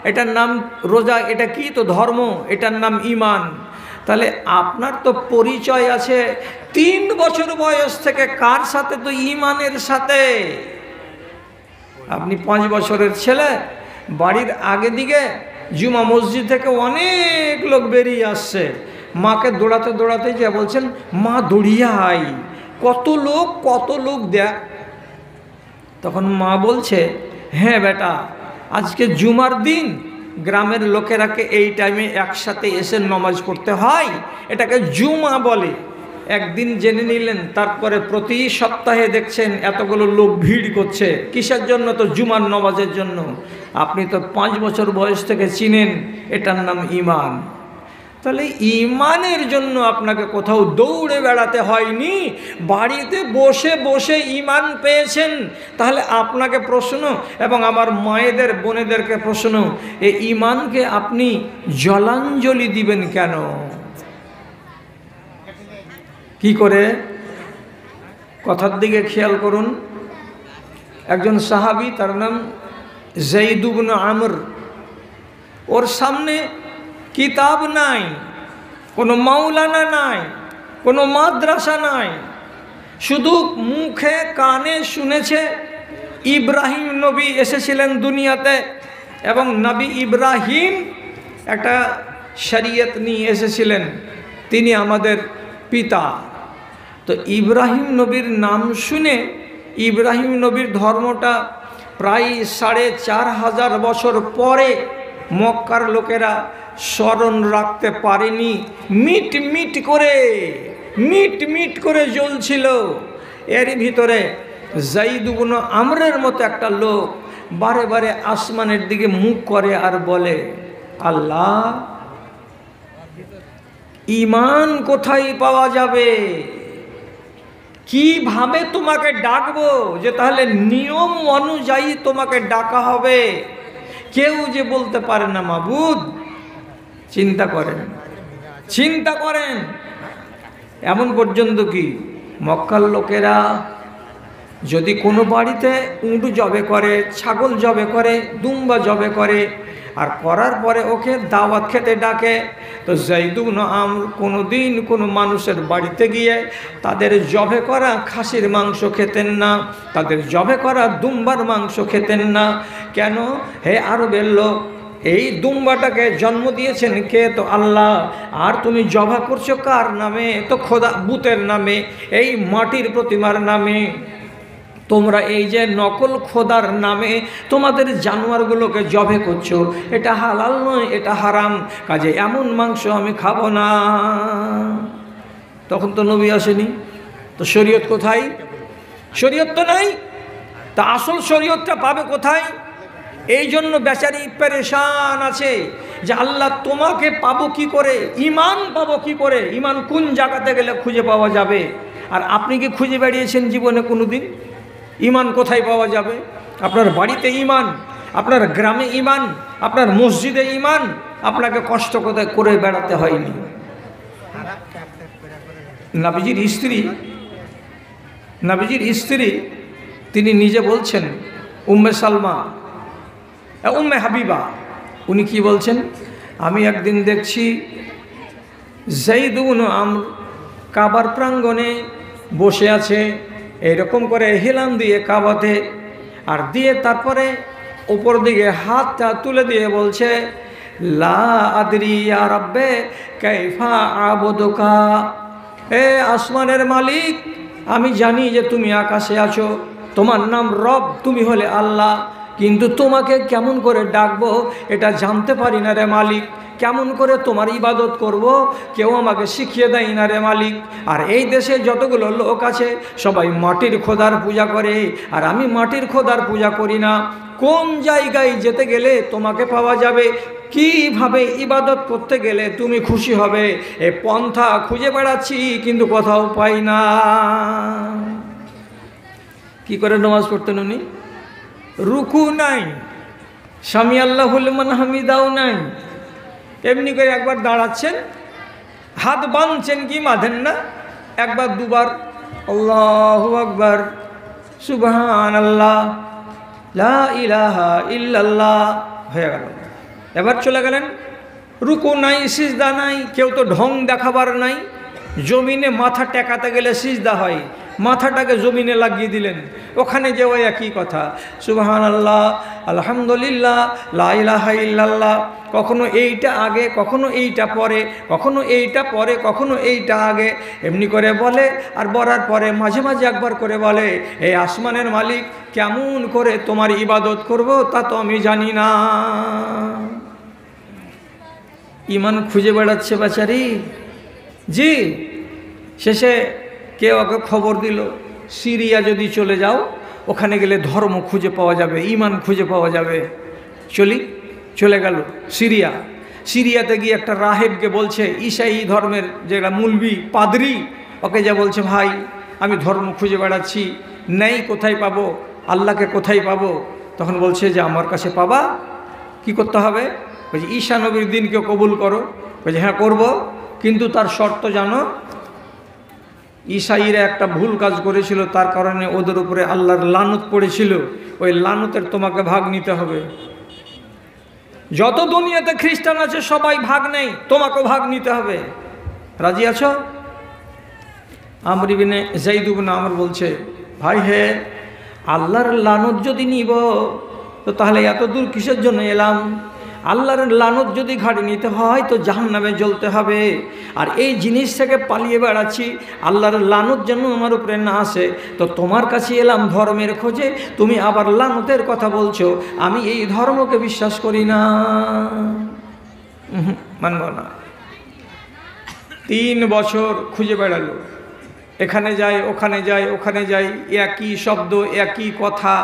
এটার নাম রোজা। এটা কি? তো ধর্ম, এটার নাম ইমান। তাহলে আপনার তো পরিচয় আছে 3 বছর বয়স থেকে, কার সাথে? তো ইমানের সাথে। আপনি 5 বছরের ছেলে, বাড়ির আগে দিকে জুমা মসজিদ থেকে অনেক লোক বেরিয়ে আসছে, মাকে দৌড়াতে দৌড়াতে যে বলছেন মা দৌড়িয়ে আই, কত লোক দেখ। তখন মা বলছে হ্যাঁ বেটা আজকে জুমার দিন, গ্রামের লোকেরাকে এই টাইমে একসাথে এসে নামাজ পড়তে হয়, এটাকে জুমা বলে। একদিন জেনে নিলেন, তারপরে প্রতি সপ্তাহে দেখছেন এতগুলো লোক ভিড় করছে, কিসের জন্য? তো জুমার নামাজের জন্য। আপনি তো 5 বছর বয়স থেকে চিনেন, এটার নাম ইমান। তাহলে ইমানের জন্য আপনাকে কোথাও দৌড়ে বেড়াতে হয়নি, বাড়িতে বসে বসে ইমান পেয়েছেন। তাহলে আপনাকে প্রশ্ন, এবং আমার মায়েদের বোনেদেরকে প্রশ্ন, এই ইমানকে আপনি জলাঞ্জলি দিবেন কেন? কি করে? কথার দিকে খেয়াল করুন। একজন সাহাবী, তার নাম যায়েদ ইবনে আমর, ওর সামনে কিতাব নাই, কোনো মাওলানা নাই, কোনো মাদ্রাসা নাই, শুধু মুখে কানে শুনেছে ইব্রাহিম নবী এসেছিলেন দুনিয়াতে, এবং নবী ইব্রাহিম একটা শরীয়ত নিয়ে এসেছিলেন, তিনি আমাদের পিতা। তো ইব্রাহিম নবীর নাম শুনে, ইব্রাহিম নবীর ধর্মটা প্রায় 4500 বছর পরে মক্কার লোকেরা স্মরণ রাখতে পারেনি। মিট মিট করে জ্বলছিল। এর ভিতরে যায়েদ ইবনে আমরের মতো একটা লোক বারে বারে আসমানের দিকে মুখ করে আর বলে, আল্লাহ ইমান কোথায় পাওয়া যাবে? কিভাবে তোমাকে ডাকবো যে তাহলে নিয়ম অনুযায়ী তোমাকে ডাকা হবে? কেউ যে বলতে পারে না মাবুদ। চিন্তা করেন এমন পর্যন্ত কি মক্কার লোকেরা যদি কোনো বাড়িতে উট জবে করে, ছাগল জবে করে, দুম্বা জবে করে, আর করার পরে ওকে দাওয়াত খেতে ডাকে, তো যায়েদ ইবনে আমর কোনোদিন কোনো মানুষের বাড়িতে গিয়ে তাদের জবে করা খাসির মাংস খেতেন না, তাদের জবে করা দুম্বার মাংস খেতেন না। কেন? হে আরবের লোক, এই দুম্বাটাকে জন্ম দিয়েছেন কে? তো আল্লাহ। আর তুমি জবা করছো কার নামে? তো খোদা বুতের নামে, এই মাটির প্রতিমার নামে। তোমরা এই যে নকল খোদার নামে তোমাদের জানোয়ারগুলোকে জবে করছো, এটা হালাল নয়, এটা হারাম, কাজে এমন মাংস আমি খাবো না। তখন তো নবী আসেনি, তো শরীয়ত কোথায়? শরীয়ত তো নাই, তা আসল শরীয়তটা পাবে কোথায়? এই জন্য বেচারি পেরেশান আছে যে আল্লাহ তোমাকে পাবো কি করে, ইমান পাবো কি করে, ইমান কোন জায়গাতে গেলে খুঁজে পাওয়া যাবে? আর আপনি কি খুঁজে বেরিয়েছেন জীবনে কোনো দিন? ইমান কোথায় পাওয়া যাবে? আপনার বাড়িতে ইমান, আপনার গ্রামে ইমান, আপনার মসজিদে ইমান, আপনাকে কষ্ট কোথায় করে বেড়াতে হয়নি। নবীজির স্ত্রী তিনি নিজে বলছেন, উম্মে সালমা, উম্মে হাবিবা, উনি কি বলছেন? আমি একদিন দেখছি যায়েদ ইবনে আমর কাবার প্রাঙ্গণে বসে আছে, এইরকম করে হেলান দিয়ে কাবাতে, আর দিয়ে তারপরে উপর দিকে হাতটা তুলে দিয়ে বলছে, লা আদরি ইয়া রাব্বে কাইফা আবুদুকা। এ আসমানের মালিক, আমি জানি যে তুমি আকাশে আছো, তোমার নাম রব, তুমি হলে আল্লাহ, কিন্তু তোমাকে কেমন করে ডাকবো এটা জানতে পারি না রে মালিক। কেমন করে তোমার ইবাদত করব কেউ আমাকে শিখিয়ে দেয় না রে মালিক। আর এই দেশে যতগুলো লোক আছে সবাই মাটির খোদার পূজা করে, আর আমি মাটির খোদার পূজা করি না। কোন জায়গায় যেতে গেলে তোমাকে পাওয়া যাবে, কিভাবে ইবাদত করতে গেলে তুমি খুশি হবে, এ পন্থা খুঁজে বেড়াচ্ছি কিন্তু কোথাও পাই না। কি করে নামাজ পড়তেন উনি? রুকু নাই, সামি আল্লাহুল লিমান হামিদাও নাই, এমনি করে একবার দাঁড়াচ্ছেন, হাত বাঁধছেন কি বাঁধেন না, একবার দুবার আল্লাহু আকবার, সুবহানাল্লাহ, লা ইলাহা ইল্লাল্লাহ, হয়ে গেল। এবার চলে গেলেন, রুকু নাই, সিজদা নাই, কেউ তো ঢং দেখাবার নাই। জমিনে মাথা টেকাতে গেলে সিজদা হয়, মাথাটাকে জমিনে লাগিয়ে দিলেন, ওখানে যে ওই একই কথা, সুবহানাল্লাহ, আলহামদুলিল্লাহ, লা ইলাহা ইল্লাল্লাহ, কখনো এইটা আগে, কখনো এইটা পরে, কখনো এইটা পরে, কখনো এইটা আগে, এমনি করে বলে। আর বলার পরে মাঝে মাঝে একবার করে বলে, এই আসমানের মালিক, কেমন করে তোমার ইবাদত করব তা তো আমি জানি না। ইমান খুঁজে বেড়াচ্ছে বেচারি। জি, শেষে কেউ ওকে খবর দিল, সিরিয়া যদি চলে যাও, ওখানে গেলে ধর্ম খুঁজে পাওয়া যাবে, ইমান খুঁজে পাওয়া যাবে। চলে গেল সিরিয়া। সিরিয়াতে গিয়ে একটা রাহেবকে বলছে, ঈসাই ধর্মের যেটা মুলবি পাদরি, ওকে যা বলছে, ভাই আমি ধর্ম খুঁজে বেড়াচ্ছি, নেই, কোথায় পাবো, আল্লাহকে কোথায় পাবো? তখন বলছে যে আমার কাছে পাবা, কি করতে হবে? বলছে ঈসা নবীর দিনকে কবুল করো। বলছে হ্যাঁ করব, কিন্তু তার শর্ত জানো, ঈসাইরা একটা ভুল কাজ করেছিল, তার কারণে ওদের উপরে আল্লাহর লানত পড়েছিল, ওই লানতের তোমাকে ভাগ নিতে হবে। যত দুনিয়াতে খ্রিস্টান আছে সবাই ভাগ নেই, তোমাকেও ভাগ নিতে হবে। রাজি আছো? আমর ইবনে যায়েদ ইবনে আমর বলছে, ভাই হে, আল্লাহর লানত যদি নিব তো তাহলে এত দূর কিসের জন্য এলাম? আল্লাহর লানত যদি ঘাড়ে নিতে হয় তো জাহান্নামে জ্বলতে হবে। আর এই জিনিস থেকে পালিয়ে বেড়াচ্ছি, আল্লাহর লানত যেন আমার উপরে না আসে, তো তোমার কাছে এলাম ধর্মের খোঁজে, তুমি আবার লানতের কথা বলছো। আমি এই ধর্মকে বিশ্বাস করি না, মানব না। 3 বছর খুঁজে বেড়ালো, এখানে যায়, ওখানে যায়, ওখানে যায়, একই শব্দ, একই কথা,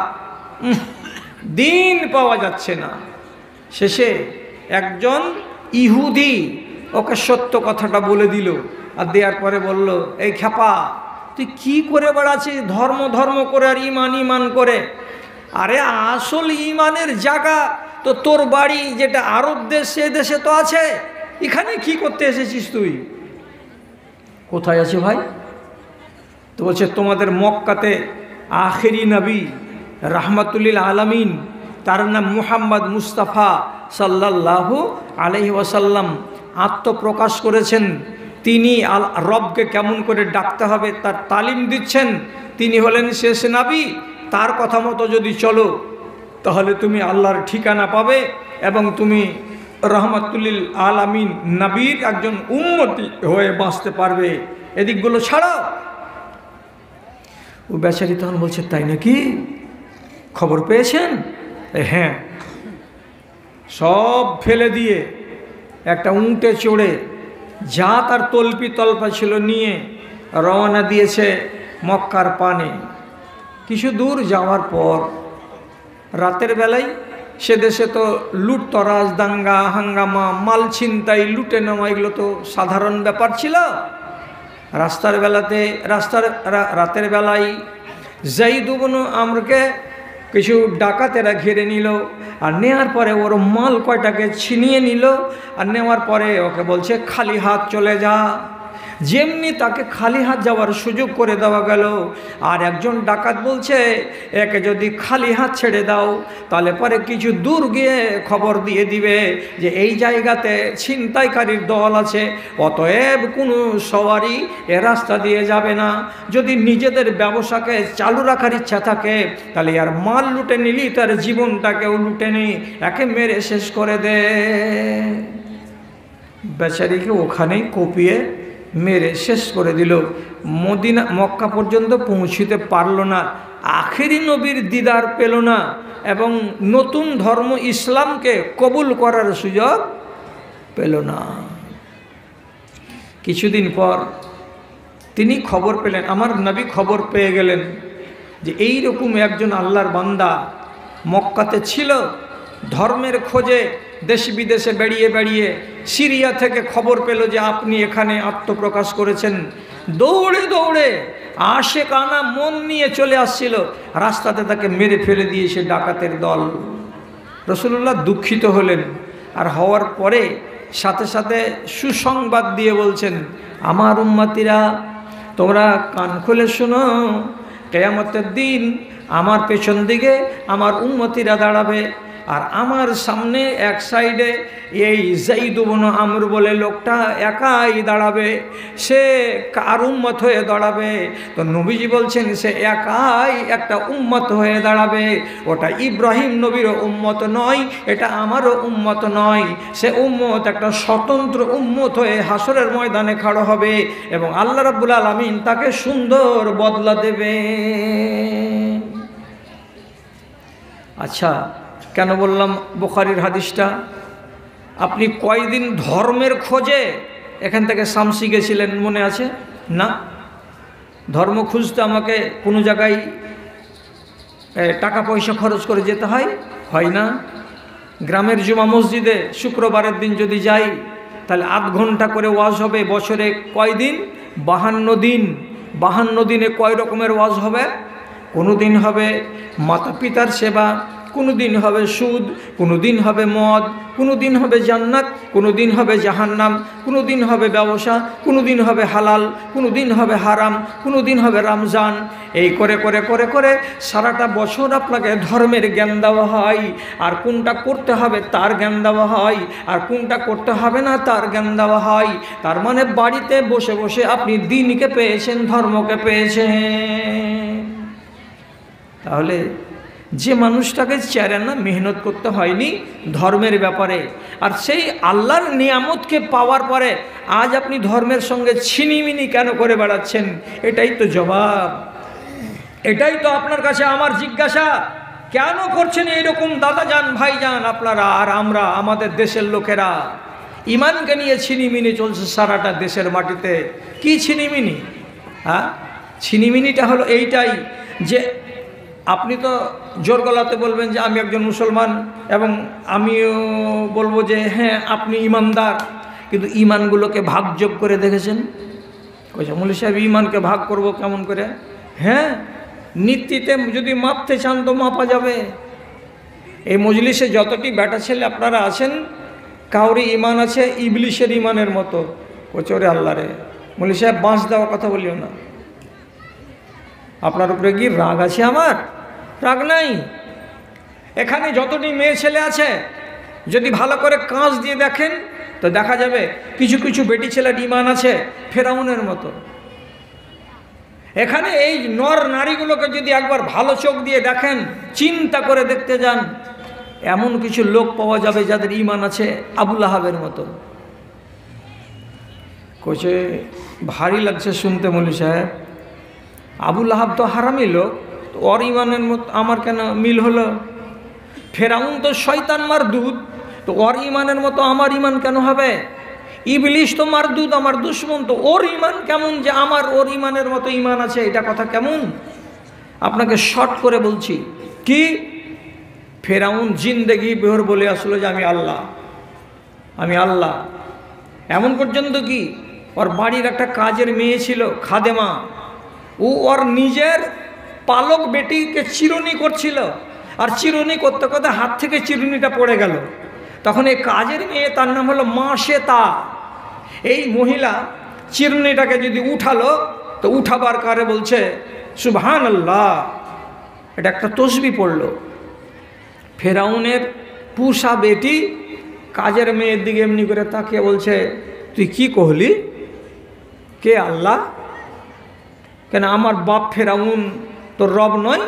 দিন পাওয়া যাচ্ছে না। শেষে একজন ইহুদি ওকে সত্য কথাটা বলে দিল, আর দেওয়ার পরে বলল, এই খ্যাপা, তুই কি করে বেড়াচ্ছিস ধর্ম ধর্ম করে আর ইমান ইমান করে? আরে আসল ইমানের জায়গা তো তোর বাড়ি যেটা আরব দেশ, সে দেশে তো আছে, এখানে কি করতে এসেছিস তুই? কোথায় আছে ভাই? তো বলছে তোমাদের মক্কাতে আখেরি নবী রাহমাতুল্লিল আলামিন তার নাম মুহাম্মদ মুস্তাফা সাল্লাল্লাহু আলাইহি ওয়াসাল্লাম আত্মপ্রকাশ করেছেন। তিনি রবকে কেমন করে ডাকতে হবে তার তালিম দিচ্ছেন। তিনি হলেন শেষ নবী। তার কথা মতো যদি চলো তাহলে তুমি আল্লাহর ঠিকানা পাবে এবং তুমি রহমাতুল্লিল আলামিন নবীর একজন উম্মতি হয়ে বাঁচতে পারবে। এদিকগুলো ছাড়াও। ও বেচারি তখন বলছে, তাই নাকি? খবর পেয়েছেন? হ্যাঁ। সব ফেলে দিয়ে একটা উঁটে চড়ে যা তার তল্পি তল্পা ছিল নিয়ে রওনা দিয়েছে মক্কার পানে। কিছু দূর যাওয়ার পর রাতের বেলায় সে দেশে তো লুটতরাজ, দাঙ্গা হাঙ্গামা, মাল ছিনতাই, লুটে নেওয়া এগুলো তো সাধারণ ব্যাপার ছিল। রাতের বেলায় যায়েদ ইবনে আমরকে কিছু ডাকাতেরা ঘিরে নিল, আর নেওয়ার পরে ওর মাল কয়টাকে ছিনিয়ে নিল, আর নেওয়ার পরে ওকে বলছে খালি হাত চলে যা। যেমনি তাকে খালি হাত যাওয়ার সুযোগ করে দেওয়া গেল, আর একজন ডাকাত বলছে একে যদি খালি হাত ছেড়ে দাও তাহলে পরে কিছু দূর গিয়ে খবর দিয়ে দিবে যে এই জায়গাতে ছিনতাইকারীর দল আছে, অতএব কোনো সওয়ারি এ রাস্তা দিয়ে যাবে না। যদি নিজেদের ব্যবসাকে চালু রাখার ইচ্ছা থাকে তাহলে আর মাল লুটে নিলি তার জীবনটাকেও লুটে নি, একে মেরে শেষ করে দে। বেচারিকে ওখানেই কপিয়ে মেরে শেষ করে দিল। মক্কা পর্যন্ত পৌঁছিতে পারল না, আখেরি নবীর দিদার পেল না এবং নতুন ধর্ম ইসলামকে কবুল করার সুযোগ পেল না। কিছুদিন পর তিনি খবর পেলেন, আমার নবী খবর পেয়ে গেলেন যে এই রকম একজন আল্লাহর বান্দা মক্কাতে ছিল, ধর্মের খোঁজে দেশ বিদেশে বেড়িয়ে বেড়িয়ে সিরিয়া থেকে খবর পেল যে আপনি এখানে আত্মপ্রকাশ করেছেন। দৌড়ে দৌড়ে আশেকানা মন নিয়ে চলে আসছিল, রাস্তাতে তাকে মেরে ফেলে দিয়েছে ডাকাতের দল। রাসূলুল্লাহ দুঃখিত হলেন, আর হওয়ার পরে সাথে সাথে সুসংবাদ দিয়ে বলছেন, আমার উম্মতিরা তোমরা কান খুলে শোনো, কিয়ামতের দিন আমার পেছন দিকে আমার উম্মতিরা দাঁড়াবে, আর আমার সামনে এক সাইডে এই যায়েদ ইবনে আমর বলে লোকটা একাই দাঁড়াবে। সে কার উম্মত হয়ে দাঁড়াবে? তো নবীজি বলছেন সে একাই একটা উম্মত হয়ে দাঁড়াবে। ওটা ইব্রাহিম নবীর উম্মত নয়, এটা আমারও উম্মত নয়। সে উম্মত একটা স্বতন্ত্র উম্মত হয়ে হাসরের ময়দানে খাড়া হবে এবং আল্লাহ রাব্বুল আলামিন তাকে সুন্দর বদলা দেবে। আচ্ছা, কেন বললাম বুখারীর হাদিসটা? আপনি কয়দিন ধর্মের খোঁজে এখান থেকে শামসি গেছিলেন মনে আছে না? ধর্ম খুঁজতে আমাকে কোনো জায়গায় টাকা পয়সা খরচ করে যেতে হয় না? গ্রামের জুমা মসজিদে শুক্রবারের দিন যদি যাই তাহলে 8 ঘন্টা করে ওয়াজ হবে। বছরে কয় দিন? 52 দিন। 52 দিনে কয় রকমের ওয়াজ হবে? কোনো দিন হবে মাতা পিতার সেবা, কোনো দিন হবে সুদ, কোনো দিন হবে মদ, কোনো দিন হবে জান্নাত, কোনো দিন হবে জাহান্নাম, কোনো দিন হবে ব্যবসা, কোনো দিন হবে হালাল, কোনো দিন হবে হারাম, কোনো দিন হবে রমজান। এই করে করে করে করে সারাটা বছর আপনাকে ধর্মের জ্ঞান দেওয়া হয়, আর কোনটা করতে হবে তার জ্ঞান দেওয়া হয়, আর কোনটা করতে হবে না তার জ্ঞান দেওয়া হয়। তার মানে বাড়িতে বসে বসে আপনি দ্বীনকে পেয়েছেন, ধর্মকে পেয়েছেন। তাহলে যে মানুষটাকে চেরেনা মেহনত করতে হয়নি ধর্মের ব্যাপারে, আর সেই আল্লাহর নিয়ামতকে পাওয়ার পরে আজ আপনি ধর্মের সঙ্গে ছিনিমিনি কেন করে বেড়াচ্ছেন? এটাই তো জবাব, এটাই তো আপনার কাছে আমার জিজ্ঞাসা। কেন করছেন এইরকম দাদাজান ভাইজান আপনারা আর আমরা? আমাদের দেশের লোকেরা ইমানকে নিয়ে ছিনিমিনি চলছে সারাটা দেশের মাটিতে। কি ছিনিমিনি? হ্যাঁ, ছিনিমিনিটা হলো এইটাই যে আপনি তো জোর গলাতে বলবেন যে আমি একজন মুসলমান, এবং আমিও বলবো যে হ্যাঁ আপনি ইমানদার, কিন্তু ইমানগুলোকে ভাগযোগ করে দেখেছেন? কইছে মৌলভী সাহেব ইমানকে ভাগ করব কেমন করে? হ্যাঁ, নীতিতে যদি মাপতে চান তো মাপা যাবে। এই মজলিসে যতটি বেটা ছেলে আপনারা আছেন, কাউরি ইমান আছে ইবলিশের ইমানের মতো। কইছে ওরে আল্লাহ রে, মৌলভী সাহেব বাঁশ দেওয়ার কথা বলিও না। আপনার উপরে কি রাগ আছে? আমার রাগ নাই। এখানে যতটি মেয়ে ছেলে আছে যদি ভালো করে কাঁচ দিয়ে দেখেন তো দেখা যাবে কিছু কিছু বেটি ছেলের ঈমান আছে ফেরাউনের মতো। এখানে এই নর নারীগুলোকে যদি একবার ভালো চোখ দিয়ে দেখেন, চিন্তা করে দেখতে যান, এমন কিছু লোক পাওয়া যাবে যাদের ঈমান আছে আবু লাহাবের মতো। কোচে ভারী লাগছে শুনতে মৌলভী সাহেব, আবু লাহাব তো হারামি লোক, ওর ঈমানের মতো আমার কেন মিল হলো? ফেরাউন তো শয়তান মারদুদ, তো ওর ঈমানের মতো আমার ঈমান কেন হবে? ইবলিশ তো মারদুদ, আমার দুশ্মন, তো ওর ঈমান কেমন যে আমার ওর ঈমানের মতো ঈমান আছে? এটা কথা কেমন? আপনাকে শর্ট করে বলছি, কি ফেরাউন জিন্দেগি বেহর বলে আসলো যে আমি আল্লাহ, আমি আল্লাহ। এমন পর্যন্ত কি ওর বাড়ির একটা কাজের মেয়ে ছিল খাদেমা, ও ওর নিজের পালক বেটিকে চিরুনি করছিল, আর চিরুনি করতে করতে হাত থেকে চিরুনিটা পড়ে গেল। তখন এই কাজের মেয়ে, তার নাম হলো মা শ্বেতা, এই মহিলা চিরুনিটাকে যদি উঠালো তো উঠাবার কারে বলছে সুবহানাল্লাহ, এটা একটা তসবিহ পড়লো। ফেরাউনের পুষা বেটি কাজের মেয়ের দিকে এমনি করে তাকিয়ে বলছে তুই কি কহলি? কে আল্লাহ? কেন আমার বাপ ফেরাউন তোর রব নয়?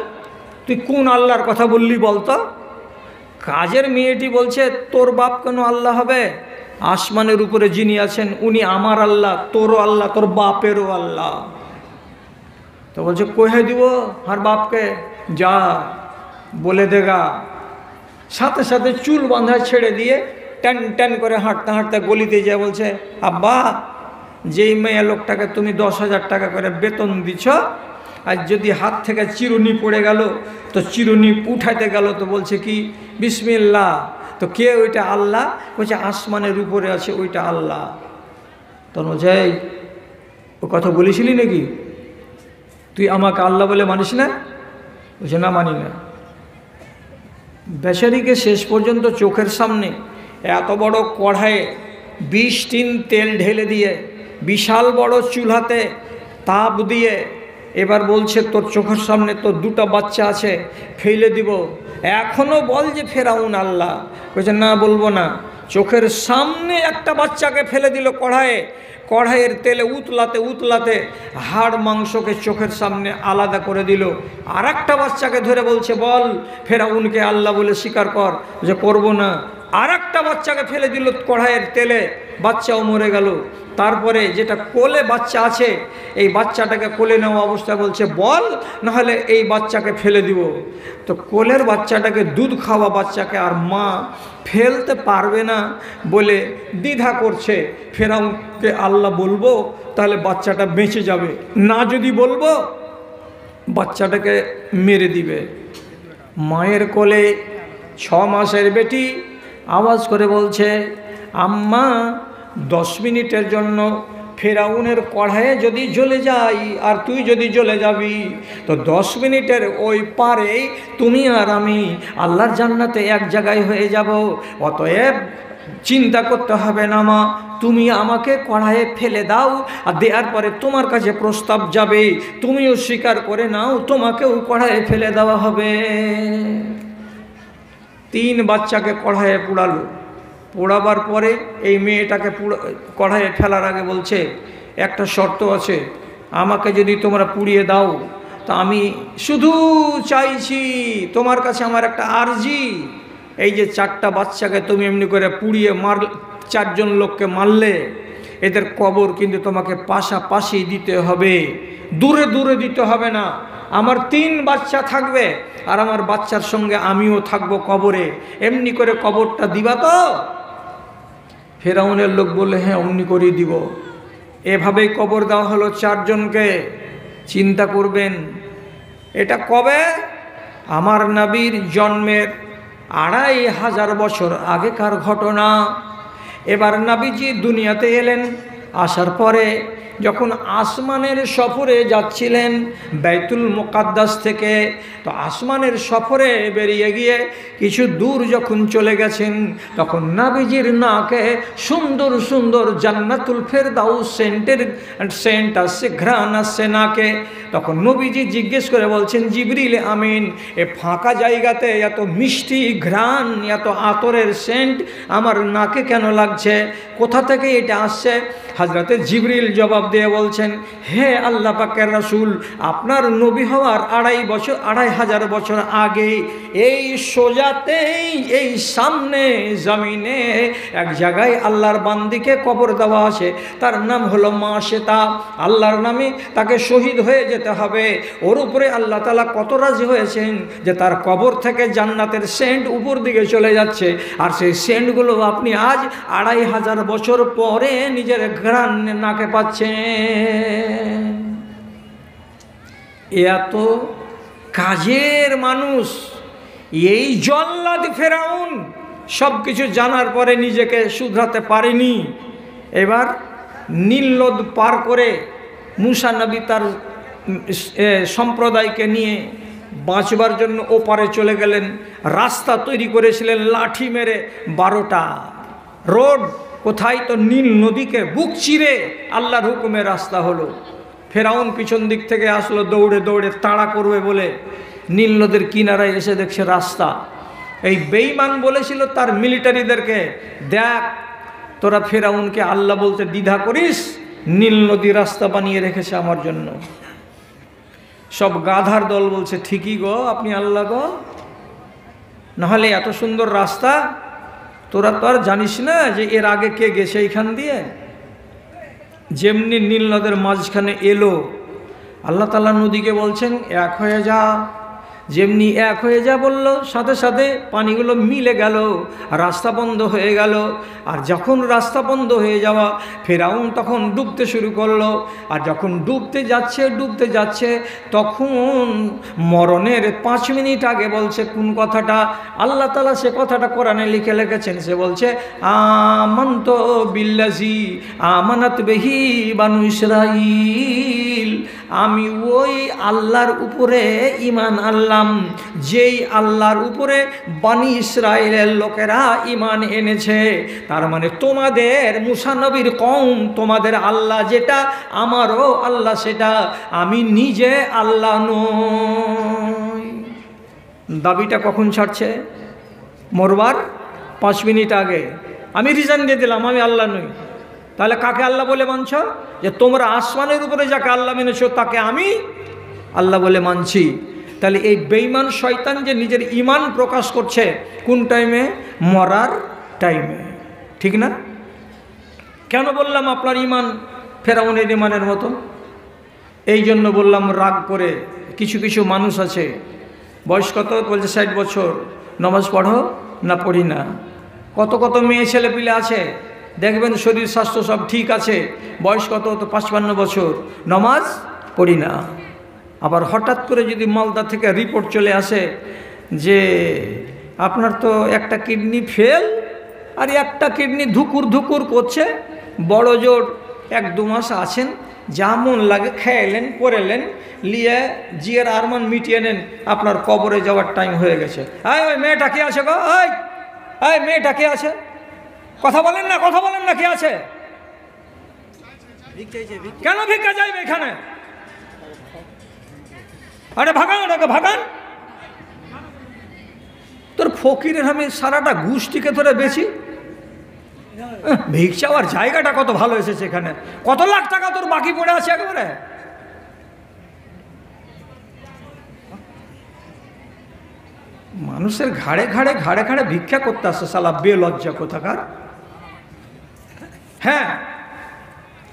তুই কোন আল্লাহর কথা বললি বলতো? কাজের মেয়েটি বলছে তোর বাপ কেন আল্লাহ হবে? আসমানের উপরে যিনি আছেন উনি আমার আল্লাহ, তোরও আল্লাহ, তোর বাপেরও আল্লাহ। তো বলছে কহে দিব আর বাপকে, যা বলে দেগা। সাথে সাথে চুল বাঁধা ছেড়ে দিয়ে টান টান করে হাঁটতে হাঁটতে গলিতে যায় বলছে আব্বা, যেই মেয়ে লোকটাকে তুমি 10,000 টাকা করে বেতন দিছ, আর যদি হাত থেকে চিরুনি পড়ে গেল তো চিরুনি উঠাইতে গেল তো বলছে কি বিসমিল্লাহ, তো কে ওইটা? আল্লাহ। বলছে আসমানের উপরে আছে ওইটা আল্লাহ। তখন বলছে এই ও কথা বলেছিলি নাকি? তুই আমাকে আল্লাহ বলে মানিস না? বলছে না, মানি না। বেচারিকে শেষ পর্যন্ত চোখের সামনে এত বড় কড়াইয়ে 20 টিন তেল ঢেলে দিয়ে বিশাল বড় চুলাতে তাপ দিয়ে এবার বলছে তোর চোখের সামনে তোর 2টা বাচ্চা আছে, ফেলে দিব, এখনও বল যে ফেরাউন আল্লাহ। বলছে না, বলবো না। চোখের সামনে একটা বাচ্চাকে ফেলে দিল কড়াইয়ে, কড়াইয়ের তেলে উতলাতে উতলাতে হাড় মাংসকে চোখের সামনে আলাদা করে দিল। আর একটা বাচ্চাকে ধরে বলছে বল ফেরাউনকে আল্লাহ বলে স্বীকার কর, যে করবো না। আর একটা বাচ্চাকে ফেলে দিল কড়াইয়ের তেলে, বাচ্চাও মরে গেল। তারপরে যেটা কোলে বাচ্চা আছে এই বাচ্চাটাকে কোলে নেওয়া অবস্থায় বলছে বল, নাহলে এই বাচ্চাকে ফেলে দিব। তো কোলের বাচ্চাটাকে, দুধ খাওয়া বাচ্চাকে আর মা ফেলতে পারবে না বলে দ্বিধা করছে, ফেরাউনকে আল্লাহ বলবো তাহলে বাচ্চাটা বেঁচে যাবে, না যদি বলবো বাচ্চাটাকে মেরে দিবে। মায়ের কোলে 6 মাসের বেটি আওয়াজ করে বলছে আম্মা 10 মিনিটের জন্য ফেরাউনের কড়াইয়ে যদি জ্বলে যাই আর তুই যদি জ্বলে যাবি তো 10 মিনিটের ওই পারেই তুমি আর আমি আল্লাহর জান্নাতে এক জায়গায় হয়ে যাব। অতএব চিন্তা করতে হবে না মা, তুমি আমাকে কড়াইয়ে ফেলে দাও, আর দেওয়ার পরে তোমার কাছে প্রস্তাব যাবে, তুমিও স্বীকার করে নাও, তোমাকেও কড়াইয়ে ফেলে দেওয়া হবে। 3 বাচ্চাকে কড়াইয়ে পোড়ালো। পোড়াবার পরে এই মেয়েটাকে কড়াইয়ে ফেলার আগে বলছে একটা শর্ত আছে, আমাকে যদি তোমরা পুড়িয়ে দাও তা আমি শুধু চাইছি তোমার কাছে আমার একটা আরজি, এই যে 4টা বাচ্চাকে তুমি এমনি করে পুড়িয়ে 4 জন লোককে মারলে এদের কবর কিন্তু তোমাকে পাশাপাশি দিতে হবে, দূরে দূরে দিতে হবে না। আমার 3 বাচ্চা থাকবে আর আমার বাচ্চার সঙ্গে আমিও থাকবো কবরে, এমনি করে কবরটা দিবা তো? ফেরাউনের লোক বললে হ্যাঁ অমনি করেই দিব। এভাবেই কবর দেওয়া হলো 4 জনকে। চিন্তা করবেন এটা কবে? আমার নবীর জন্মের 2500 বছর আগেকার ঘটনা। এবার নবীজি দুনিয়াতে এলেন, আসার পরে যখন আসমানের সফরে যাচ্ছিলেন বাইতুল মুকাদ্দাস থেকে, তো আসমানের সফরে বেরিয়ে গিয়ে কিছু দূর যখন চলে গেছেন, তখন নবীজির নাকে সুন্দর সুন্দর জান্নাতুল ফেরদাউস সেন্ট আসছে, ঘ্রাণ আসছে নাকে। তখন নবীজি জিজ্ঞেস করে বলছেন, জিবরিল আমিন, এ ফাঁকা জায়গাতে এত মিষ্টি ঘ্রাণ, এত আতরের সেন্ট আমার নাকে কেন লাগছে, কোথা থেকে এটা আসছে? হযরতে জিবরিল জবাব দিয়ে বলছেন, হে আল্লাহ পাকের রাসূল, আপনার নবী হওয়ার ২৫০০ বছর আগে এই সোজাতেই এই সামনে জমিনে এক জায়গায় আল্লাহর বান্দিকে কবর দেওয়া আছে, তার নাম হলো মাশেতা। আল্লাহর নামে তাকে শহীদ হয়ে যেতে হবে। ওর উপরে আল্লাহ তাআলা কত রাজি হয়েছেন যে তার কবর থেকে জান্নাতের সেন্ট উপর দিকে চলে যাচ্ছে, আর সেই সেন্টগুলো আপনি আজ ২৫০০ বছর পরে নিজের ঘ্রাণ নাকে পাচ্ছেন। এত কাজের মানুষ এই জল্লাদ ফেরাউন সব কিছু জানার পরে নিজেকে শুধরাতে পারেনি। এবার নীল নদ পার করে মুসা নবী তার সম্প্রদায়কে নিয়ে বাঁচবার জন্য ওপারে চলে গেলেন। রাস্তা তৈরি করেছিলেন লাঠি মেরে 12টা রোড, কোথায়? তো নীল নদীকে বুক চিরে আল্লাহর হুকুমে রাস্তা হলো। ফেরাউন পিছন দিক থেকে আসলো দৌড়ে দৌড়ে, তাড়া করবে বলে নীল নদীর কিনারায় এসে দেখছে রাস্তা। এই বেঈমান বলেছিল তার মিলিটারিদেরকে, দেখ তোরা ফেরাউনকে আল্লাহ বলতে দ্বিধা করিস, নীল নদী রাস্তা বানিয়ে রেখেছে আমার জন্য। সব গাধার দল বলছে, ঠিকই গো, আপনি আল্লাহ গো, নাহলে এত সুন্দর রাস্তা তোরা তো আর জানিস না যে এর আগে কে গেছে এইখান দিয়ে। যেমনি নীল নদের মাঝখানে এলো, আল্লাহ তাআলা নদীকে বলছেন এক হয়ে যা। যেমনি এক হয়ে যা বলল, সাথে সাথে পানিগুলো মিলে গেল, রাস্তা বন্ধ হয়ে গেল। আর যখন রাস্তা বন্ধ হয়ে যাওয়া, ফেরাউন তখন ডুবতে শুরু করলো। আর যখন ডুবতে যাচ্ছে তখন মরণের 5 মিনিট আগে বলছে কোন কথাটা? আল্লাহ তাআলা সে কথাটা কোরআনে লিখেছেন। সে বলছে, আমানতু বিল্লাযী আমানাত বিহি বানু ইসরাঈল, আমি ওই আল্লাহর উপরে ঈমান আনলাম যেই আল্লাহর উপরে বনি ইসরাইলের লোকেরা ঈমান এনেছে। তার মানে তোমাদের মুসা নবীর কওম, তোমাদের আল্লাহ যেটা, আমারও আল্লাহ সেটা, আমি নিজে আল্লাহ নই। দাবিটা কখন ছাড়ছে? মরবার 5 মিনিট আগে আমি রিজাইন দিয়ে দিলাম, আমি আল্লাহ নই। তাহলে কাকে আল্লাহ বলে মানছ? যে তোমরা আসমানের উপরে যাকে আল্লাহ মেনেছো তাকে আমি আল্লাহ বলে মানছি। তাহলে এই বেঈমান শয়তান যে নিজের ঈমান প্রকাশ করছে কোন টাইমে? মরার টাইমে, ঠিক না? কেন বললাম আপনার ঈমান ফেরাউনের ঈমানের মতো? এই জন্য বললাম রাগ করে। কিছু কিছু মানুষ আছে, বয়স কত? বলছে 60 বছর, নামাজ পড়ো না? পড়ি না। কত কত মেয়ে ছেলে পিলে আছে, দেখবেন শরীর স্বাস্থ্য সব ঠিক আছে, বয়স কত? তো 55 বছর, নামাজ পড়ি না। আবার হঠাৎ করে যদি মালদা থেকে রিপোর্ট চলে আসে যে আপনার তো একটা কিডনি ফেল আর একটা কিডনি ধুকুর করছে, বড় জোর 1-2 মাস আছেন, যা মন লাগে খেয়েলেন, পড়েলেন, নিয়ে জিয়ার আরমান মিটিয়ে নেন, আপনার কবরে যাওয়ার টাইম হয়ে গেছে। ওই মেয়েটা কে আছে গো? ওই মেয়েটা কে আছে? কথা বলেন না কে আছে? কেন ভিক্ষা চাইবে এখানে? আরে ভাগান ওটাকে, ভাগান। তোর ফকিরের আমি সারাটা গোষ্ঠীকে ধরে বেশি ভিক্ষা চাওয়ার জায়গাটা কত ভালো এসেছে এখানে। কত লাখ টাকা তোর বাকি পড়ে আছে একেবারে। মানুষের ঘাড়ে ঘাড়ে ভিক্ষা করতে আসছে শালা বেলজ্জা কোথাকার। হ্যাঁ,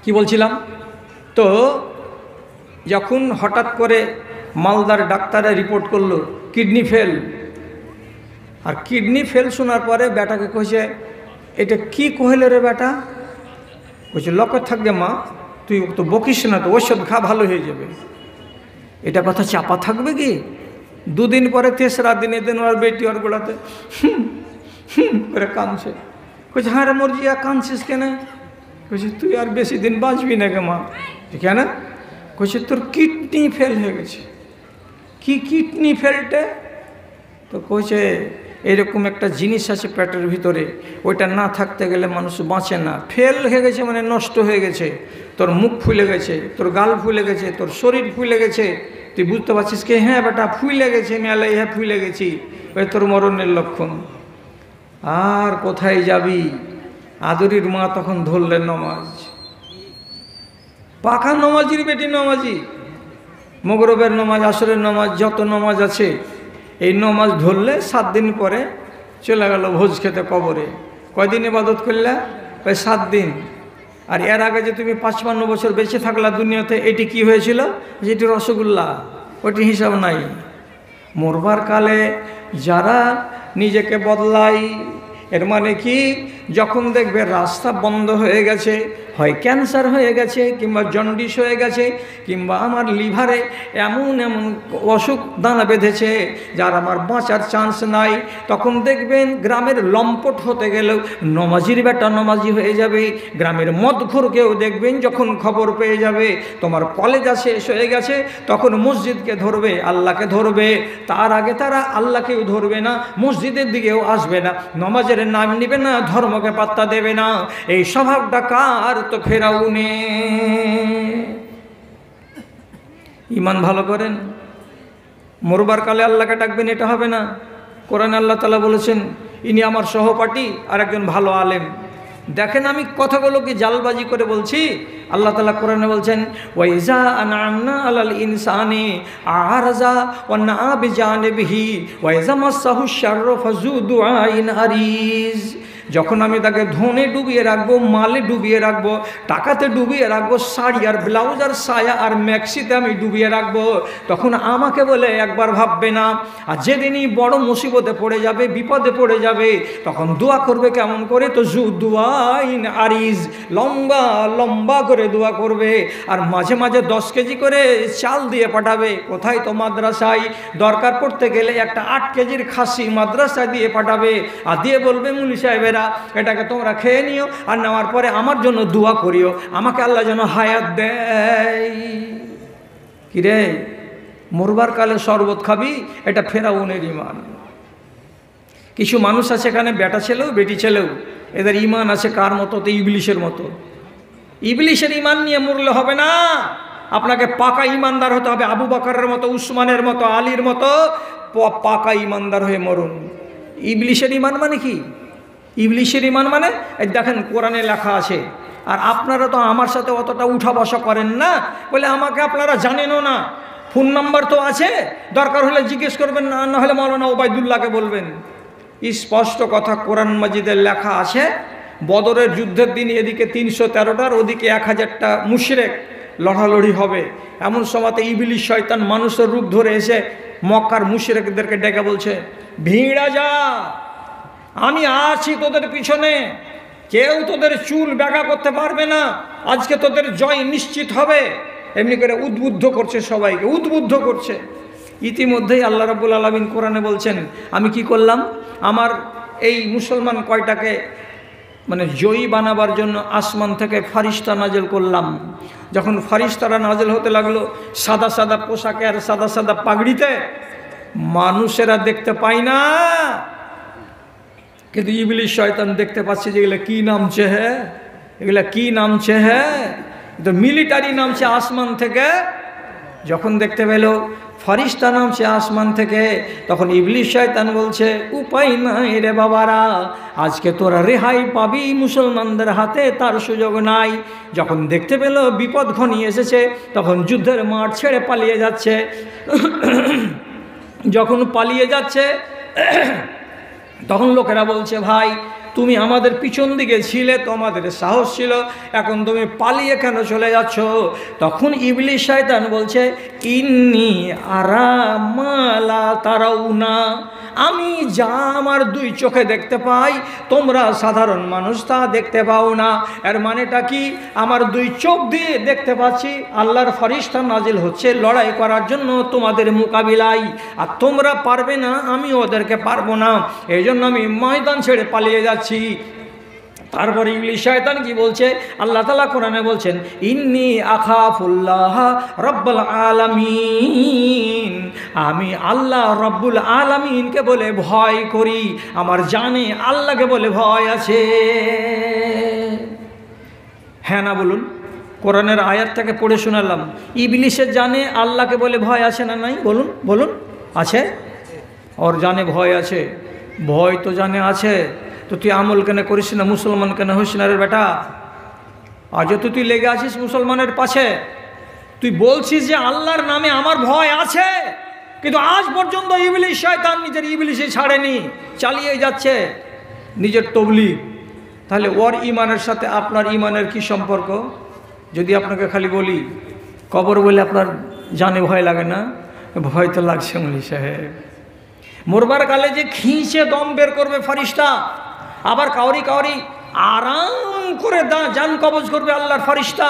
কি বলছিলাম? তো যখন হঠাৎ করে মালদার ডাক্তারে রিপোর্ট করলো কিডনি ফেল, আর কিডনি ফেল শোনার পরে বেটাকে কইছে, এটা কি কহিলে রে বেটা? কইছে, লক্ষ্য থাকবে মা, তুই তো বকিস না, তো ওষুধ খা, ভালো হয়ে যাবে। এটা কথা চাপা থাকবে কি? 2 দিন পরে 3রা দিনে দিন ওর বেটি ওর গোড়াতে করে কাঁদছে। কইছে, হ্যাঁ রে মর্জিয়া, কাঁদছিস কেন? কইছে, তুই আর বেশি দিন বাঁচবি না গে মা। ঠিক না? কইছে তোর কিডনি ফেল হয়ে গেছে। কি কিডনি ফেলটে? তো কইছে এরকম একটা জিনিস আছে পেটের ভিতরে, ওইটা না থাকতে গেলে মানুষ বাঁচে না। ফেল হয়ে গেছে মানে নষ্ট হয়ে গেছে। তোর মুখ ফুলে গেছে, তোর গাল ফুলে গেছে, তোর শরীর ফুলে গেছে। তুই বুঝতে পারছিস কি? হ্যাঁ বেটা, ফুলে গেছে, মেলায় হ্যাঁ ফুলে গেছি, ওই তোর মরণের লক্ষণ। আর কোথায় যাবি? আদরির মা তখন ধরলেন নমাজ। পাকা নমাজির বেটি নমাজি, মগরবের নমাজ, আসরের নমাজ, যত নমাজ আছে এই নমাজ ধরলে 7 দিন পরে চলে গেল ভোজ খেতে কবরে। কয়দিন ইবাদত করলে? ওই 7 দিন। আর এর আগে যে তুমি 55 বছর বেঁচে থাকলা দুনিয়াতে, এটি কি হয়েছিল? যেটি রসগোল্লা, ওটি হিসাব নাই। মরবার কালে যারা নিজেকে বদলায়, এর মানে কি? যখন দেখবে রাস্তা বন্ধ হয়ে গেছে, হয় ক্যান্সার হয়ে গেছে, কিংবা জন্ডিস হয়ে গেছে, কিংবা আমার লিভারে এমন এমন অসুখ দানা বেঁধেছে যার আমার বাঁচার চান্স নাই, তখন দেখবেন গ্রামের লম্পট হতে গেলেও নমাজির বেটা নমাজি হয়ে যাবে। গ্রামের মদখোরকেও দেখবেন যখন খবর পেয়ে যাবে তোমার কলেজা শেষ হয়ে গেছে, তখন মসজিদকে ধরবে, আল্লাহকে ধরবে। তার আগে তারা আল্লাহকেও ধরবে না, মসজিদের দিকেও আসবে না, নমাজের নাম নিবে না, ধর্মকে পাত্তা দেবে না। এই স্বভাবটা কার? তো ফেরাউনে। ইমান ভালো করেন, মরবার কালে আল্লাহকে ডাকবেন, এটা হবে না। কোরআনে আল্লাহ তাআলা বলেছেন ইনি আমার সহপাঠী আর একজন ভালো আলেম। দেখেন আমি কথাগুলো কি জালবাজি করে বলছি? আল্লাহ তাআলা কোরআনে বলছেন ওয়াইজা আনআমনা আলাল ইনসানি আরাজা ওয়া নাআ বিজানিবিহি ওয়াইজা মাসসাহু শাররু ফাযু দুআইন আরিজ। যখন আমি তাকে ধনে ডুবিয়ে রাখবো, মালে ডুবিয়ে রাখবো, টাকাতে ডুবিয়ে রাখবো, শাড়ি আর ব্লাউজ আর সায়া আর ম্যাক্সিতে আমি ডুবিয়ে রাখবো, তখন আমাকে বলে একবার ভাববে না। আর যেদিনই বড় মুসিবতে পড়ে যাবে, বিপদে পড়ে যাবে, তখন দোয়া করবে কেমন করে? তো জু দুআইন আরিজ, লম্বা লম্বা করে দোয়া করবে। আর মাঝে মাঝে 10 কেজি করে চাল দিয়ে পাঠাবে। কোথায়? তো মাদ্রাসায়। দরকার পড়তে গেলে একটা 8 কেজির খাসি মাদ্রাসায় দিয়ে পাঠাবে। আর দিয়ে বলবে মুলি সাহেবের এটাকে তোমরা খেয়ে নিও, আর নেওয়ার পরে আমার জন্য দোয়া করিও, আমাকে আল্লাহ যেন হায়াত দেয়। কিরে, মরবার কালে শরবত খাবি? এটা ফেরাউনের ইমান। কিছু মানুষ আছে এখানে, বেটা ছেলেও বেটি ছেলেও, এদের ইমান আছে কার মতো? তো ইবলিশের মতো। ইবলিশের ইমান নিয়ে মরলে হবে না, আপনাকে পাকা ইমানদার হতে হবে। আবু বকরের মতো, উসমানের মতো, আলীর মতো পাকা ইমানদার হয়ে মরুন। ইবলিশের ইমান মানে কি? ইবলিশের ইমান মানে দেখেন কোরআনে লেখা আছে। আর আপনারা তো আমার সাথে অতটা উঠা বসা করেন না বলে আমাকে আপনারা জানেনও না। ফোন নাম্বার তো আছে, দরকার হলে জিজ্ঞেস করবেন, না হলে মৌলানা ওবায়দুল্লাহকে বলবেন। স্পষ্ট কথা কোরআন মাজিদের লেখা আছে, বদরের যুদ্ধের দিন এদিকে 313টার, ওদিকে 1000টা মুশরিক লড়ালড়ি হবে। এমন সময়তে ইবলিশ শয়তান মানুষের রূপ ধরে এসে মক্কার মুশরিকদেরকে ডেকে বলছে, ভিড়া যা, আমি আছি তোদের পিছনে, কেউ তোদের চুল ব্যাগা করতে পারবে না, আজকে তোদের জয় নিশ্চিত হবে। এমনি করে উদ্বুদ্ধ করছে, সবাইকে উদ্বুদ্ধ করছে। ইতিমধ্যেই আল্লাহ রাব্বুল আলামিন কোরআনে বলছেন আমি কি করলাম? আমার এই মুসলমান কয়টাকে মানে জয়ী বানাবার জন্য আসমান থেকে ফারিস্তা নাজেল করলাম। যখন ফারিস্তারা নাজেল হতে লাগলো সাদা সাদা পোশাকে আর সাদা সাদা পাগড়িতে, মানুষেরা দেখতে পায় না, কিন্তু ইবলিশ শয়তান দেখতে পাচ্ছে যে এগুলা কি নামছে, হ্যাঁ এগুলা কি নামছে, হ্যাঁ তো মিলিটারি নামছে আসমান থেকে। যখন দেখতে পেল ফারিস্তা নামছে আসমান থেকে, তখন ইবলিশ শয়তান বলছে উপায় নাই রে বাবারা, আজকে তোরা রেহাই পাবি মুসলমানদের হাতে, তার সুযোগ নাই। যখন দেখতে পেল বিপদ ঘনিয়ে এসেছে, তখন যুদ্ধের মাঠ ছেড়ে পালিয়ে যাচ্ছে। যখন পালিয়ে যাচ্ছে তখন লোকেরা বলছে ভাই তুমি আমাদের পিছন দিকে ছিলে, তোমাদের সাহস ছিল, এখন তুমি পালিয়ে কেন চলে যাচ্ছ? তখন ইবলিশ শয়তান বলছে ইন্নী আরা মা লা তারাউনা, আমি যা আমার 2 চোখে দেখতে পাই তোমরা সাধারণ মানুষ তা দেখতে পাও না। এর মানেটা কি? আমার 2 চোখ দিয়ে দেখতে পাচ্ছি আল্লাহর ফেরেশতা নাজিল হচ্ছে লড়াই করার জন্য তোমাদের মোকাবিলায়, আর তোমরা পারবে না, আমি ওদেরকে পারবো না, এই জন্য আমি ময়দান ছেড়ে পালিয়ে যাচ্ছি। তারপরে ইবলিস শয়তান কি বলছে? আল্লাহ তাআলা কোরআনে বলছেন, ইন্নী আখাফুল্লাহ রব্বুল আলামিন, আমি আল্লাহ রব্বুল আলামিনকে বলে ভয় করি, আমার জানে আল্লাহকে বলে ভয় আছে। হ্যাঁ না বলুন? কোরআনের আয়াতটাকে পড়ে শোনালাম। ইবলিসের জানে আল্লাহকে বলে ভয় আছে না নাই? বলুন বলুন। আছে? ওর জানে ভয় আছে? ভয় তো জানে আছে, তো তুই আমল কেন করিস না? মুসলমান কেন হইস না রে বেটা? আজও তো তুই লেগে আছিস মুসলমানের পাশে, তুই বলছিস যে আল্লাহর নামে আমার ভয় আছে, কিন্তু আজ পর্যন্ত ইবলিস শয়তান নিজের ইবলিসে ছাড়েনি, চালিয়ে যাচ্ছে নিজের তবলিগ। তাহলে ওর ইমানের সাথে আপনার ইমানের কি সম্পর্ক? যদি আপনাকে খালি বলি কবর বলে আপনার জানে ভয় লাগে না? ভয় তো লাগছে মৌলভী সাহেব। মরবার কালে যে খিঁচে দম বের করবে ফারিস্তা, আবার কাউরি কাউরি আরাম করে জান কবজ করবে আল্লাহর ফারিস্তা।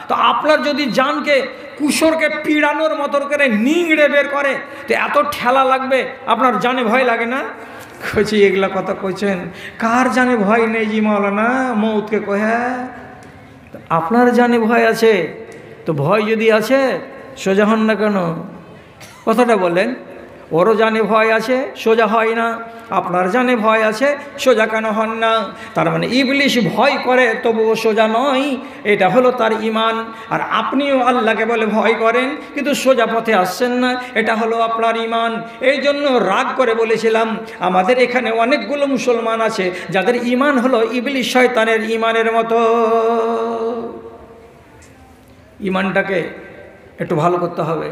তো আপনার যদি জানকে কুশোরকে পিড়ানোর মতো করে নিংড়ে বের করে, তো এত ঠেলা লাগবে, আপনার জানে ভয় লাগে না? কইছি এগুলা কথা কইছেন, কার জানে ভয় নেই জি মাওলানা? মৌতকে কহে আপনার জানে ভয় আছে, তো ভয় যদি আছে সোজা হন না কেন? কথাটা বলেন। ওরও জানে ভয় আছে, সোজা হয় না। আপনার জানে ভয় আছে, সোজা কেন হন না? তার মানে ইবলিশ ভয় করে তবুও সোজা নয়, এটা হলো তার ইমান। আর আপনিও আল্লাহকে বলে ভয় করেন কিন্তু সোজা পথে আসছেন না, এটা হলো আপনার ইমান। এই জন্য রাগ করে বলেছিলাম আমাদের এখানে অনেকগুলো মুসলমান আছে যাদের ইমান হলো ইবলিশ শয়তানের ইমানের মতো। ইমানটাকে একটু ভালো করতে হবে।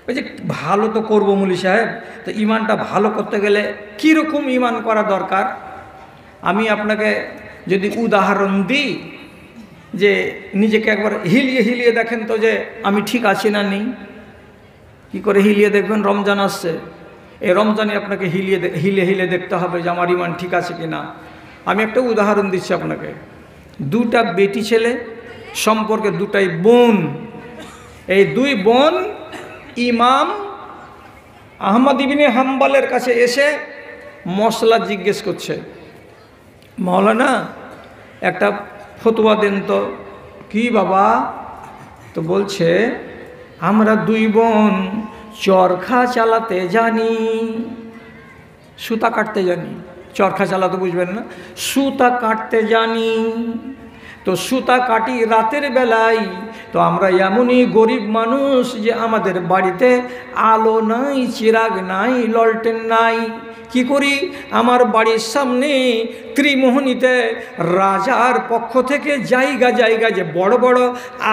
ওই যে ভালো তো করবো মৌলভী সাহেব, তো ইমানটা ভালো করতে গেলে কীরকম ইমান করা দরকার? আমি আপনাকে যদি উদাহরণ দিই, যে নিজেকে একবার হিলিয়ে হিলিয়ে দেখেন তো যে আমি ঠিক আছি না নেই। কী করে হিলিয়ে দেখবেন? রমজান আসছে, এই রমজানে আপনাকে হিলিয়ে হিলিয়ে দেখতে হবে যে আমার ইমান ঠিক আছে কি না। আমি একটা উদাহরণ দিচ্ছি আপনাকে। দুটা বেটি ছেলে সম্পর্কে, দুটাই বোন। এই দুই বোন ইমাম আহমদ ইবনে হাম্বলের কাছে এসে মশলা জিজ্ঞেস করছে, মাওলানা একটা ফতোয়া দেন তো। কি বাবা? তো বলছে আমরা দুই বোন চরখা চালাতে জানি, সুতা কাটতে জানি। চরখা চালাতে বুঝবেন না? সুতা কাটতে জানি। তো সুতা কাটি রাতের বেলায়। তো আমরা এমনই গরিব মানুষ যে আমাদের বাড়িতে আলো নাই, চিরাগ নাই, ললটেন নাই। কি করি? আমার বাড়ির সামনে ত্রিমোহনীতে রাজার পক্ষ থেকে জায়গা জায়গা যে বড় বড়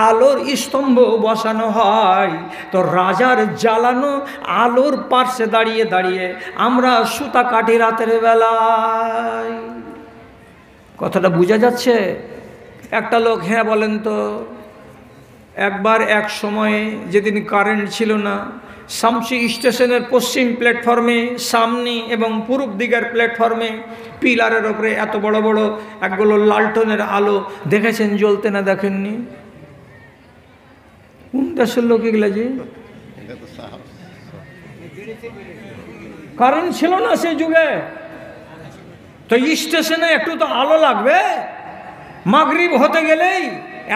আলোর স্তম্ভ বসানো হয়, তো রাজার জ্বালানো আলোর পার্শ্বে দাঁড়িয়ে দাঁড়িয়ে আমরা সুতা কাটি রাতের বেলায়। কথাটা বোঝা যাচ্ছে? একটা লোক হ্যাঁ বলেন তো। একবার এক সময়ে যেদিন কারেন্ট ছিল না, শামসি স্টেশনের পশ্চিম প্ল্যাটফর্মে, সামনে এবং পূর্ব দিকের প্ল্যাটফর্মে পিলারের ওপরে এত বড় বড় একগুলো লালটনের আলো দেখেছেন জ্বলতে? না দেখেননি? কোন দেশের লোক এগুলা? যে কারেন্ট ছিল না সেই যুগে, তো স্টেশনে একটু তো আলো লাগবে। মাগরিব হতে গেলেই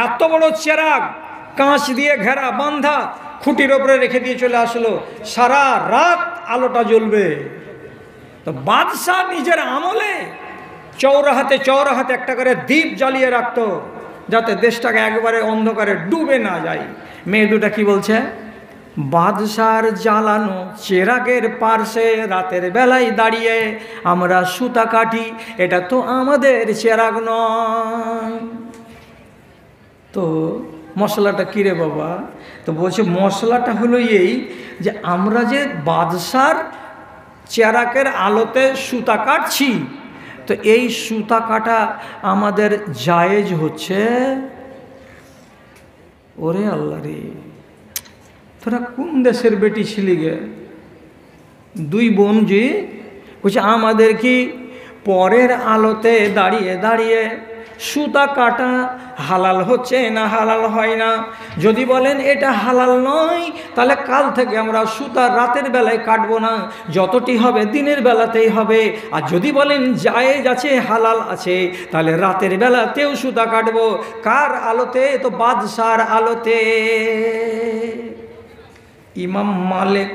এত বড় চেরাগ কাঁচ দিয়ে ঘেরা বাঁধা খুঁটির ওপরে রেখে দিয়ে চলে আসলো, সারা রাত আলোটা জ্বলবে। তো বাদশাহ নিজের আমলে চৌরাহাতে চৌরাহাতে একটা করে দ্বীপ জ্বালিয়ে রাখতো, যাতে দেশটাকে একবারে অন্ধকারে ডুবে না যায়। মেয়ে দুটা কি বলছে? বাদশার জ্বালানো চেরাগের পার্শ্বে রাতের বেলায় দাঁড়িয়ে আমরা সুতা কাটি, এটা তো আমাদের চেরাগ নয়। তো মশলাটা কিরে বাবা? তো বলছে মশলাটা হলো এই যে আমরা যে বাদশার চেরাগের আলোতে সুতা কাটছি, তো এই সুতা কাটা আমাদের জায়েজ হচ্ছে। ওরে আল্লাহ রে, তোরা কোন দেশের বেটি ছিলি গে? দুই বোন যে বলছে আমাদের কি পরের আলোতে দাঁড়িয়ে দাঁড়িয়ে সুতা কাটা হালাল হচ্ছে না হালাল হয় না। যদি বলেন এটা হালাল নয়, তাহলে কাল থেকে আমরা সুতা রাতের বেলায় কাটবো না, যতটি হবে দিনের বেলাতেই হবে। আর যদি বলেন জায়েজ আছে হালাল আছে, তাহলে রাতের বেলাতেও সুতা কাটবো। কার আলোতে? তো বাদশার আলোতে। ইমাম মালিক,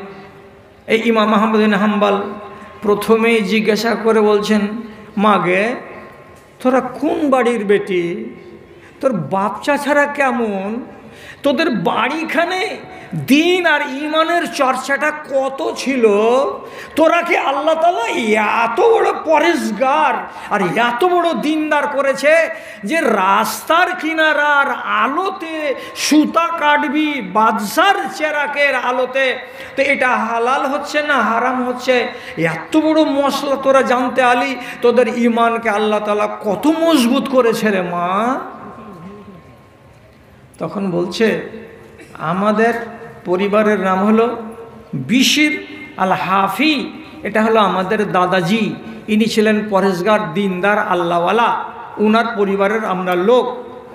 এই ইমাম আহমদ বিন হাম্বল প্রথমেই জিজ্ঞাসা করে বলছেন, মাগে তোরা কোন বাড়ির বেটি? তোর বাপচা ছাড়া কেমন? তোদের বাড়িখানে দিন আর ইমানের চর্চাটা কত ছিল? তোরা কি আল্লাহ তাআলা এত বড় পরেশগার আর এত বড় দিনদার করেছে যে রাস্তার কিনারার আলোতে সুতা কাটবি বাদশার চেরাকের আলোতে? তো এটা হালাল হচ্ছে না হারাম হচ্ছে? এত বড় মশলা তোরা জানতে আলি? তোদের ইমানকে আল্লাহ তাআলা কত মজবুত করেছে রে মা। তখন বলছে, আমাদের পরিবারের নাম হলো বিশির আল হাফি, এটা হলো আমাদের দাদাজি, ইনি ছিলেন পরেশগার দিনদার আল্লাহওয়ালা, উনার পরিবারের আমরা লোক,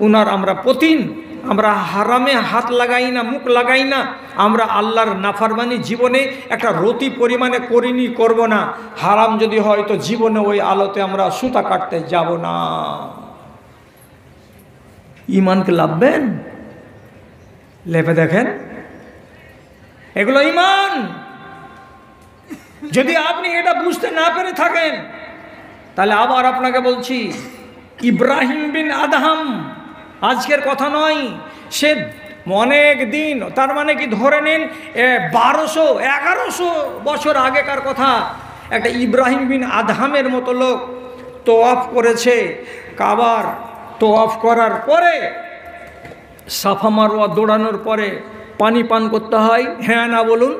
উনার আমরা পতিন, আমরা হারামে হাত লাগাই না, মুখ লাগাই না, আমরা আল্লাহর নাফরমানি জীবনে একটা রতি পরিমাণে করিনি, করব না। হারাম যদি হয় তো জীবনে ওই আলোতে আমরা সুতা কাটতে যাব না। ইমানকে লাভবেন? লেপে দেখেন, এগুলো ইমান। যদি আপনি এটা বুঝতে না পেরে থাকেন, তাহলে আবার আপনাকে বলছি, ইব্রাহিম বিন আদহাম আজকের কথা নয়, সে অনেক দিন, তার মানে কি ধরে নিন 1200-1100 বছর আগেকার কথা। একটা ইব্রাহিম বিন আদহামের মতো লোক তোয়াফ করেছে। কাবার তোয়াফ করার পরে সাফা মারওয়া দৌড়ানোর পরে পানি পান করতে হয়, হ্যাঁ না বলুন?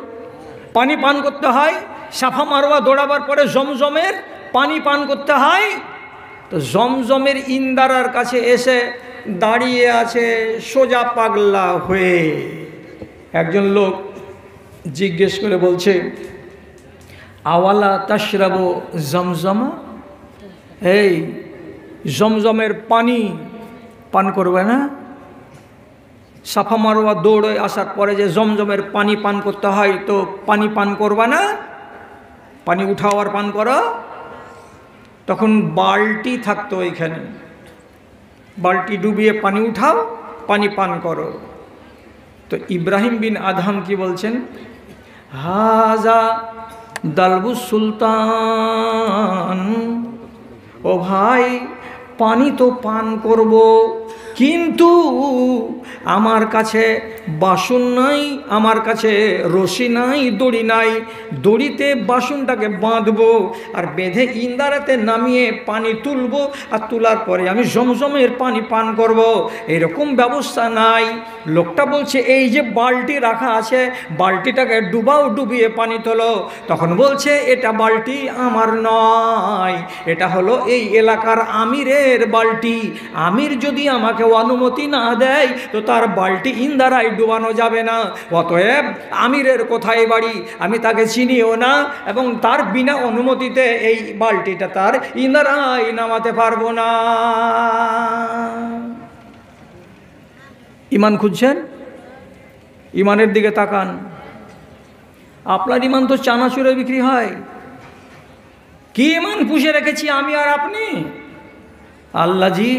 পানি পান করতে হয়। সাফা মারওয়া দৌড়াবার পরে জমজমের পানি পান করতে হয়। তো জমজমের ইন্দারার কাছে এসে দাঁড়িয়ে আছে সোজা পাগলা হয়ে। একজন লোক জিজ্ঞেস করে বলছে, আওয়ালা তাশরাবু জমজমা, এই জমজমের পানি পান করবে না? সাফা মারওয়া দৌড়ে আসার পরে যে জমজমের পানি পান করতে হয়, তো পানি পান করবা না? পানি উঠাও আর পান করো। তখন বালতি থাকতো এইখানে, বালতি ডুবিয়ে পানি উঠাও, পানি পান করো। তো ইব্রাহিম বিন আদহাম কি বলছেন, হাজা দালবুস সুলতান, ও ভাই পানি তো পান করব, কিন্তু আমার কাছে বাসন নাই, আমার কাছে রশি নাই, দড়ি নাই। দড়িতে বাসনটাকে বাঁধবো আর বেঁধে ইন্দারাতে নামিয়ে পানি তুলবো, আর তোলার পরে আমি জমজমের পানি পান করব, এরকম ব্যবস্থা নাই। লোকটা বলছে, এই যে বালতি রাখা আছে, বালতিটাকে ডুবাও, ডুবিয়ে পানি তোলো। তখন বলছে, এটা বালতি আমার নয়, এটা হলো এই এলাকার আমিরের বালতি। আমির যদি আমাকে অনুমতি না দেয় তো তার বালতি ইন্দারায় ডুবানো যাবে না। অতএব আমিরের কোথায় বাড়ি আমি তাকে চিনিও না, এবং তার বিনা অনুমতিতে এই বালতিটা তার ইন্দারায় নামাতে পারবো না। ইমান খুঁজছেন? ইমানের দিকে তাকান। আপনার ইমান তো চানাচুরে বিক্রি হয়। কি ইমান পুষে রেখেছি আমি আর আপনি? আল্লাহজি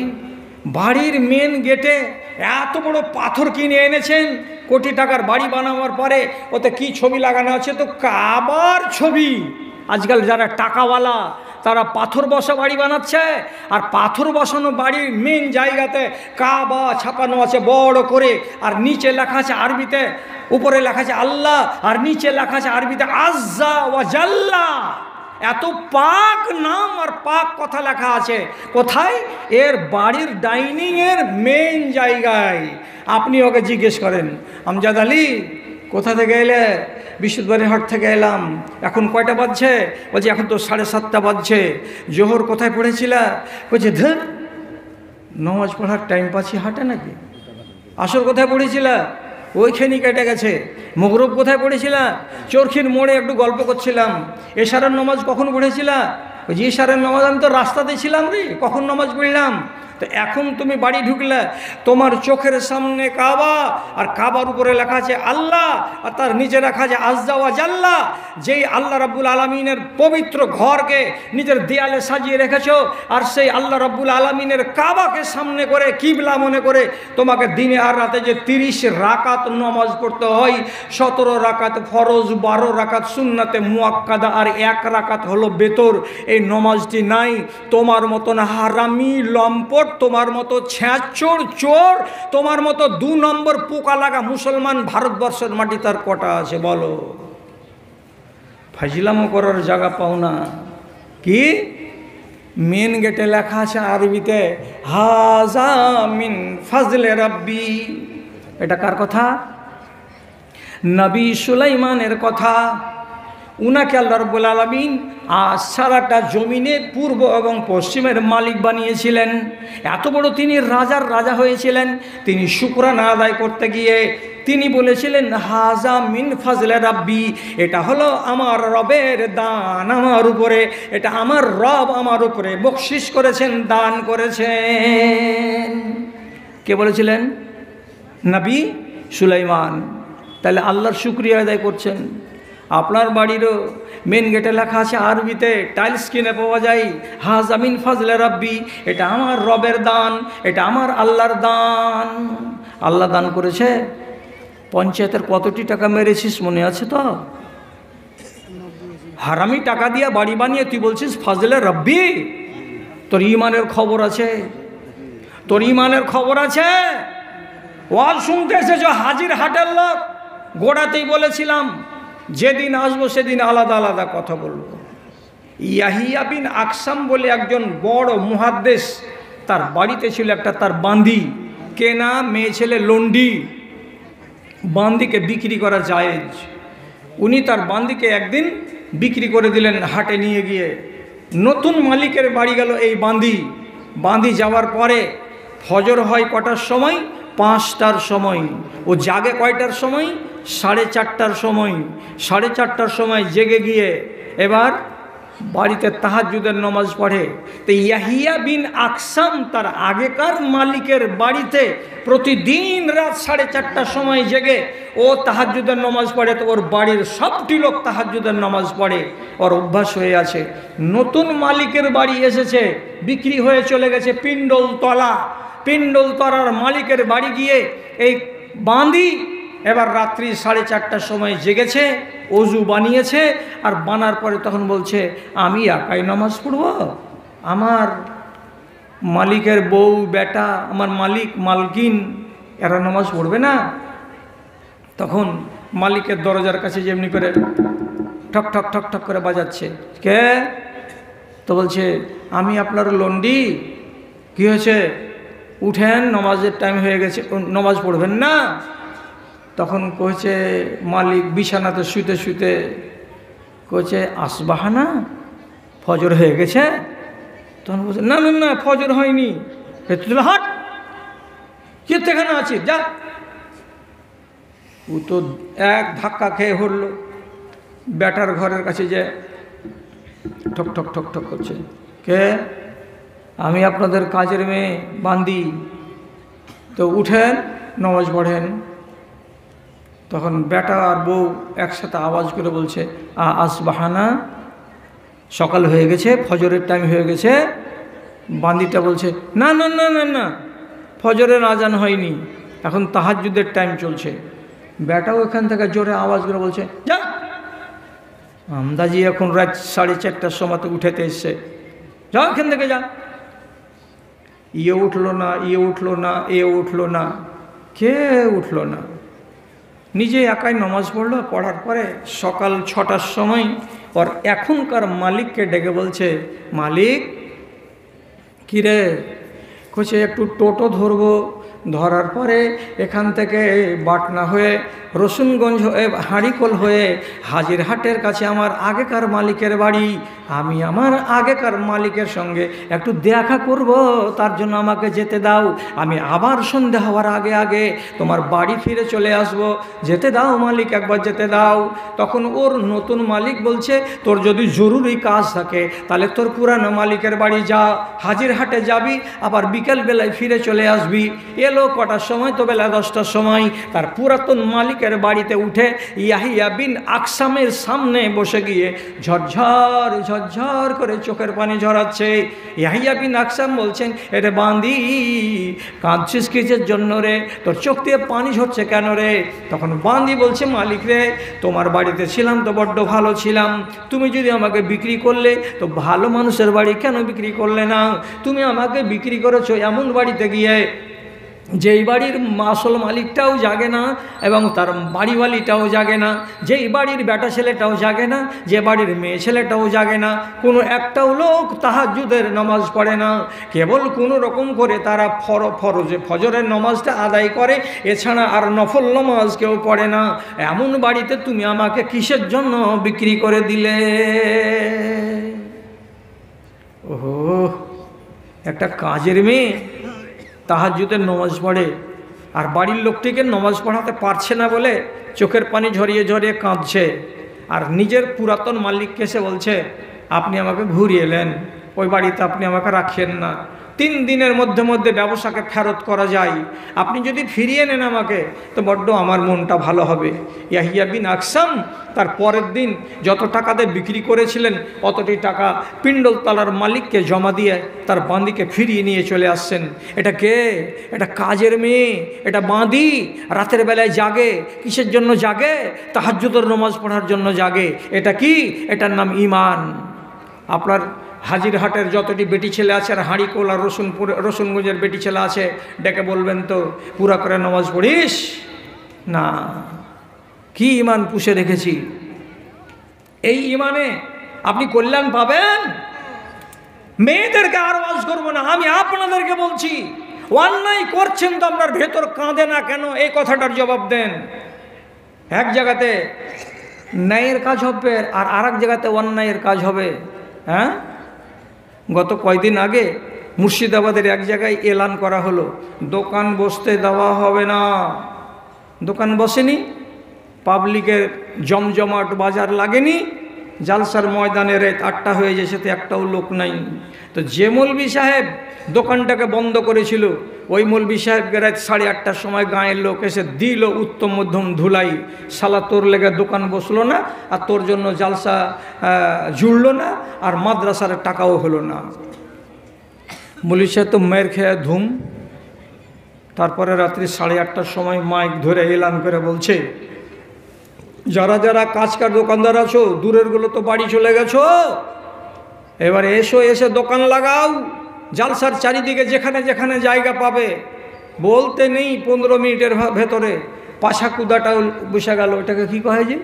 বাড়ির মেন গেটে এত বড় পাথর কিনে এনেছেন, কোটি টাকার বাড়ি বানাবার পরে ওতে কি ছবি লাগানো আছে? তো কাবার ছবি। আজকাল যারা টাকাওয়ালা তারা পাথর বসা বাড়ি বানাচ্ছে, আর পাথর বসানো বাড়ির মেন জায়গাতে কাবা ছাপানো আছে বড় করে, আর নিচে লেখা আছে আরবিতে, উপরে লেখা আছে আল্লাহ, আর নিচে লেখা আছে আরবিতে আজ্জা ওয়া জাল্লা। এত পাক নাম আর পাক কথা লেখা আছে। কোথায়? এর বাড়ির ডাইনিংয়ের মেন জায়গায়। আপনি ওকে জিজ্ঞেস করেন, আমজাদ আলী কোথা থেকে এলে? বিশুদ্ধবাড়ি হাট থেকে এলাম। এখন কয়টা বাজছে? বলছি এখন তো 7:30 বাজছে। জোহর কোথায় পড়েছিল? বলছে ধর, নামাজ পড়ার টাইম পাচ্ছি হাটে নাকি? আসর কোথায় পড়েছিল? ওইখানেই কেটে গেছে। মগরব কোথায় পড়েছিল? চরখির মোড়ে একটু গল্প করছিলাম। এশারের নামাজ কখন পড়েছিল? ওই যে এশারের নামাজ আমি তো রাস্তাতে ছিলাম রে, কখন নামাজ পড়লাম? তো এখন তুমি বাড়ি ঢুকলে তোমার চোখের সামনে কাবা, আর কাবার উপরে লেখা আছে আল্লাহ, আর তার নিচে লেখা আছে আজ্জা ওয়া জাল্লা। যেই আল্লাহ রাব্বুল আলামিনের পবিত্র ঘরকে নিজের দেয়ালে সাজিয়ে রেখেছো, আর সেই আল্লাহ রাব্বুল আলামিনের কাবাকে সামনে করে কিবলা মনে করে তোমাকে দিনে আর রাতে যে 30 রাকাত নামাজ পড়তে হয়, 17 রাকাত ফরজ, 12 রাকাত সুন্নাতে মুআক্কাদা, আর 1 রাকাত হলো বেতর, এই নামাজটি নাই। তোমার মতন হারামি লম্পট, তোমার মতো ছ্যাঁচোর চোর, তোমার মতো 2 নম্বর পোকা লাগা মুসলমান ভারতবর্ষের মাটি তার কটা আছে বলো? ফাজিলামো করার জায়গা পাও না। কি মেন গেটে লেখা আছে আরবিতে হাজা মিন ফাজলে রাব্বি। এটা কার কথা? নবী সুলাইমানের কথা। উনাকে আল্লাহ রাব্বুল আলামিন সারাটা জমিনে পূর্ব এবং পশ্চিমের মালিক বানিয়েছিলেন। এত বড় তিনি রাজার রাজা হয়েছিলেন। তিনি শুকরানা আদায় করতে গিয়ে তিনি বলেছিলেন হাজা মিন ফাজলে রাব্বি, এটা হলো আমার রবের দান আমার উপরে, এটা আমার রব আমার উপরে বকশিশ করেছেন, দান করেছেন। কে বলেছিলেন? নবী সুলাইমান। তাহলে আল্লাহর শুকরিয়া আদায় করছেন। আপনার বাড়িরও মেন গেটে লেখা আছে আরবিতে, টাইলস কিনে পাওয়া যায় হাজা মিন ফাজলে রাব্বি, এটা আমার রবের দান, এটা আমার আল্লাহর দান। আল্লাহ দান করেছে। পঞ্চায়েতের কতটি টাকা মেরেছিস মনে আছে তো? হারামি টাকা দিয়া বাড়ি বানিয়ে তুই বলছিস ফাজলে রাব্বি? তোর ইমানের খবর আছে? তোর ইমানের খবর আছে? ওয়াজ শুনতে এসেছ হাজির হাটের লোক। গোড়াতেই বলেছিলাম যেদিন আসবো সেদিন আলাদা আলাদা কথা বলবো। ইয়াহিয়া বিন আকসাম বলে একজন বড় মুহাদ্দিস, তার বাড়িতে ছিল একটা তার বান্দি, কেনা মেয়ে ছেলে লন্ডি। বান্দিকে বিক্রি করা জায়েজ। উনি তার বান্দিকে একদিন বিক্রি করে দিলেন হাটে নিয়ে গিয়ে। নতুন মালিকের বাড়ি গেল এই বান্দি যাওয়ার পরে ফজর হয় কটার সময়? 5টার সময়। ও জাগে কয়টার সময়? 4:30টার সময়। 4:30টার সময় জেগে গিয়ে এবার বাড়িতে তাহাজ্জুদের নামাজ পড়ে। তো ইয়াহিয়া বিন আকসাম তার আগেকার মালিকের বাড়িতে প্রতিদিন রাত 4:30টার সময় জেগে ও তাহাজ্জুদের নামাজ পড়ে। তো ওর বাড়ির সবটি লোক তাহাজ্জুদের নামাজ পড়ে, ওর অভ্যাস হয়ে আছে। নতুন মালিকের বাড়ি এসেছে, বিক্রি হয়ে চলে গেছে পিণ্ডলতলার মালিকের বাড়ি গিয়ে এই বাঁধি এবার রাত্রি 4:30টার সময় জেগেছে, অজু বানিয়েছে, আর বানার পরে তখন বলছে আমি একাই নামাজ পড়ব, আমার মালিকের বউ বেটা, আমার মালিক মালকিন এরা নামাজ পড়বে না? তখন মালিকের দরজার কাছে যেমনি করে ঠক ঠক ঠক ঠক করে বাজাচ্ছে। কে? তো বলছে আমি আপনার লন্ডি। কি হয়েছে? উঠেন, নামাজের টাইম হয়ে গেছে, নামাজ পড়বেন না? তখন কইছে মালিক বিছানাতে শুতে শুতে কইছে আসবাহানা, ফজর হয়ে গেছে? তখন বলছে না না না ফজর হয়নি। হাট, কেখানে আছিস যা। ও তো এক ধাক্কা খেয়ে হলো বেটার ঘরের কাছে যে ঠক ঠক ঠক ঠক করছে। কে? আমি আপনাদের কাজের মেয়ে বান্দি। তো উঠেন, নামাজ পড়েন। তখন বেটা আর বউ একসাথে আওয়াজ করে বলছে আসবাহানা, সকাল হয়ে গেছে, ফজরের টাইম হয়ে গেছে। বান্দিটা বলছে না না না না না ফজরের আজান হয়নি, এখন তাহাজ্জুদের টাইম চলছে। বেটাও এখান থেকে জোরে আওয়াজ করে বলছে যা, আমদাজি এখন রাত 4:30টার সময় তো উঠেতে এসছে, যা এখান থেকে যা। ইয়ে উঠলো না, ইয়ে উঠলো না, এ উঠলো না, কে উঠলো না। নিজে একাই নামাজ পড়লো। পড়ার পরে সকাল 6টার সময় ওর এখনকার মালিককে ডেকে বলছে মালিক কিরে, কইছে একটু টোটো ধরবো, ধরার পরে এখান থেকে বাটনা হয়ে রসুনগঞ্জ হয়ে হাঁড়িকোল হয়ে হাজিরহাটের কাছে আমার আগেকার মালিকের বাড়ি। আমি আমার আগেকার মালিকের সঙ্গে একটু দেখা করব, তার জন্য আমাকে যেতে দাও। আমি আবার সন্ধে হওয়ার আগে আগে তোমার বাড়ি ফিরে চলে আসব। যেতে দাও মালিক, একবার যেতে দাও। তখন ওর নতুন মালিক বলছে, তোর যদি জরুরি কাজ থাকে তাহলে তোর পুরানো মালিকের বাড়ি যা, হাজিরহাটে যাবি, আবার বিকেলবেলায় ফিরে চলে আসবি। এলো কটার সময়? তো বেলা 10টার সময়। তার পুরাতন মালিকের বাড়িতে উঠে ইয়াহিয়া বিন আকসামের সামনে বসে গিয়ে ঝরঝর ঝরঝর করে চোখের পানি ঝরাচ্ছে। ইয়াহিয়া বিন আকসাম বলছেন, এরে বান্দি, কাঁদছিস কিসের জন্য রে? তোর চোখ দিয়ে পানি ঝরছে কেন রে? তখন বান্দি বলছে, মালিক রে, তোমার বাড়িতে ছিলাম তো বড্ড ভালো ছিলাম। তুমি যদি আমাকে বিক্রি করলে তো ভালো মানুষের বাড়ি কেন বিক্রি করলে না? তুমি আমাকে বিক্রি করেছো এমন বাড়িতে গিয়ে যেই বাড়ির আসল মালিকটাও জাগে না এবং তার বাড়িওয়ালিটাও জাগে না, যেই বাড়ির বেটা ছেলেটাও জাগে না, যে বাড়ির মেয়ে ছেলেটাও জাগে না, কোনো একটাও লোক তাহাজ্জুদের নামাজ পড়ে না। কেবল কোনো রকম করে তারা ফজরের নামাজটা আদায় করে, এছাড়া আর নফল নামাজ কেউ পড়ে না। এমন বাড়িতে তুমি আমাকে কিসের জন্য বিক্রি করে দিলে? ওহো, একটা কাজের মেয়ে তাহাজ্জুদের নামাজ পড়ে, আর বাড়ির লোকটিকে নামাজ পড়াতে পারছে না বলে চোখের পানি ঝরিয়ে ঝরিয়ে কাঁদছে, আর নিজের পুরাতন মালিককে এসে বলছে, আপনি আমাকে ঘুরিয়ে এলেন, ওই বাড়িতে আপনি আমাকে রাখেন না, 3 দিনের মধ্যে মধ্যে ব্যবসাকে ফেরত করা যায়, আপনি যদি ফিরিয়ে নেন আমাকে তো বড্ড আমার মনটা ভালো হবে। ইয়াহিয়া বিন আকসাম তার পরের দিন যত টাকাতে বিক্রি করেছিলেন অতটি টাকা পিণ্ডলতলার মালিককে জমা দিয়ে তার বাঁদিকে ফিরিয়ে নিয়ে চলে আসছেন। এটা কে? এটা কাজের মেয়ে, এটা বাঁদি, রাতের বেলায় জাগে। কিসের জন্য জাগে? তাহাজ্জুদের নামাজ পড়ার জন্য জাগে। এটা কি? এটার নাম ঈমান। আপনার হাজিরহাটের যতটি বেটি ছেলে আছে, আর হাঁড়িকোল আর রসুনগঞ্জের বেটি ছেলে আছে, ডেকে বলবেন তো, পুরা করে নামাজ পড়িস না? কি ঈমান পুষে রেখেছি। এই ঈমানে আপনি কল্যাণ পাবেন। মেয়েদেরকে আর ওয়াজ করবো না, আমি আপনাদেরকে বলছি, অন্যায় করছেন তো আপনার ভেতর কাঁদে না কেন? এই কথাটার জবাব দেন। এক জায়গাতে ন্যায়ের কাজ হবে আর আরেক জায়গাতে অন্যায়ের কাজ হবে। হ্যাঁ, গত কয়দিন আগে মুর্শিদাবাদের এক জায়গায় এলান করা হলো, দোকান বসতে দেওয়া হবে না। দোকান বসেনি, পাবলিকের জমজমাট বাজার লাগেনি, জালসার ময়দানে রাত 8টা হয়ে যায়, সাথে একটাও লোক নাই। তো যে মৌলবি সাহেব দোকানটাকে বন্ধ করেছিল, ওই মৌলবি সাহেবকে রাত 8:30টার সময় গাঁয়ের লোক এসে দিল উত্তম মধ্যম ধুলাই, শালা তোর লেগে দোকান বসলো না, আর তোর জন্য জালসা জুড়লো না, আর মাদ্রাসার টাকাও হলো না। মৌলবি সাহেব তো মেয়ের খেয়ে ধুম। তারপরে রাত্রি 8:30টার সময় মাইক ধরে এলান করে বলছে, যারা যারা কাজকার দোকানদার আছো, দূরেরগুলো তো বাড়ি চলে গেছো, এবারে এসো, এসে দোকান লাগাও। জালসার চারিদিকে যেখানে যেখানে জায়গা পাবে, বলতে নেই 15 মিনিটের ভেতরে পাছা কুদাটাও বসে গেল। ওটাকে কী কয় যে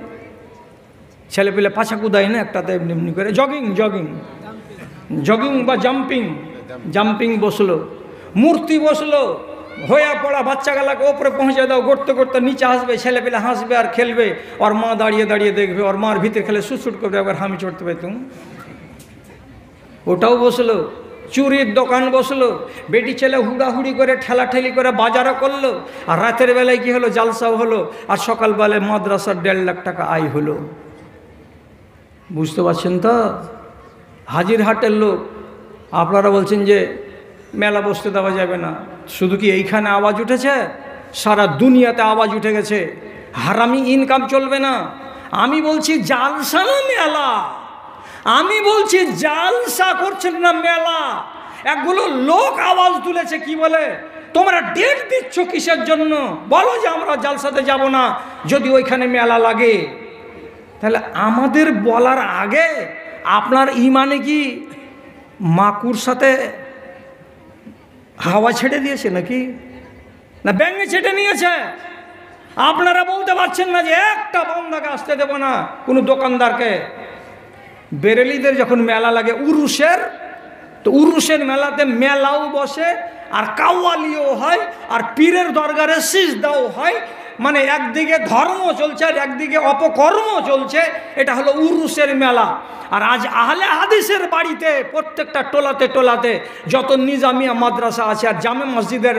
ছেলে পেলে পাছা কুদায় না একটাতে এমনি এমনি করে, জগিং জগিং জগিং বা জাম্পিং, জাম্পিং বসলো, মূর্তি বসলো, হয়ে পড়া বাচ্চাগুলাকে ওপরে পৌঁছে দাও, গড়তে গড়তে নিচে আসবে, ছেলে পেলে হাসবে আর খেলবে, ওর মা দাঁড়িয়ে দাঁড়িয়ে দেখবে, ওর মার ভিতরে খেলে সুটসুট করবে, একবার হামি চড়তে পারতুম। ওটাও বসলো, চুরির দোকান বসলো, বেটি ছেলে হুড়াহুড়ি করে ঠেলাঠেলি করে বাজারও করলো, আর রাতের বেলায় কি হলো, জালসাও হলো, আর সকালবেলায় মাদ্রাসার 1.5 লাখ টাকা আয় হলো। বুঝতে পারছেন তো? হাজিরহাটের লোক আপনারা বলছেন যে মেলা বসতে দেওয়া যাবে না। শুধু কি এইখানে আওয়াজ উঠেছে? সারা দুনিয়াতে আওয়াজ উঠে গেছে, হারামি ইনকাম চলবে না। আমি বলছি জালসা না মেলা, আমি বলছি জালসা করছেন না মেলা। একগুলো লোক আওয়াজ তুলেছে, কি বলে, তোমরা ডেট দিচ্ছ কিসের জন্য? বলো যে আমরা জালসাতে যাব না যদি ওইখানে মেলা লাগে। তাহলে আমাদের বলার আগে আপনার ইমানে কি মাকুর সাথে হাওয়া ছেড়ে দিয়েছে নাকি, না ব্যাঙে ছেটে নিয়েছে? আপনারা বলতে পারছেন না যে একটা বন্দাকে আসতে দেব না কোনো দোকানদারকে। বেরেলিদের যখন মেলা লাগে উরুষের, তো উরুষের মেলাতে মেলাও বসে আর কাওয়ালিও হয়, আর পীরের দরবারে সিজদাও হয়। মানে একদিকে ধর্ম চলছে আর একদিকে অপকর্ম চলছে। এটা হলো উরুসের মেলা। আর আজ আহলে হাদিসের বাড়িতে প্রত্যেকটা টোলাতে টোলাতে যত নিজামিয়া মাদ্রাসা আছে আর জামে মসজিদের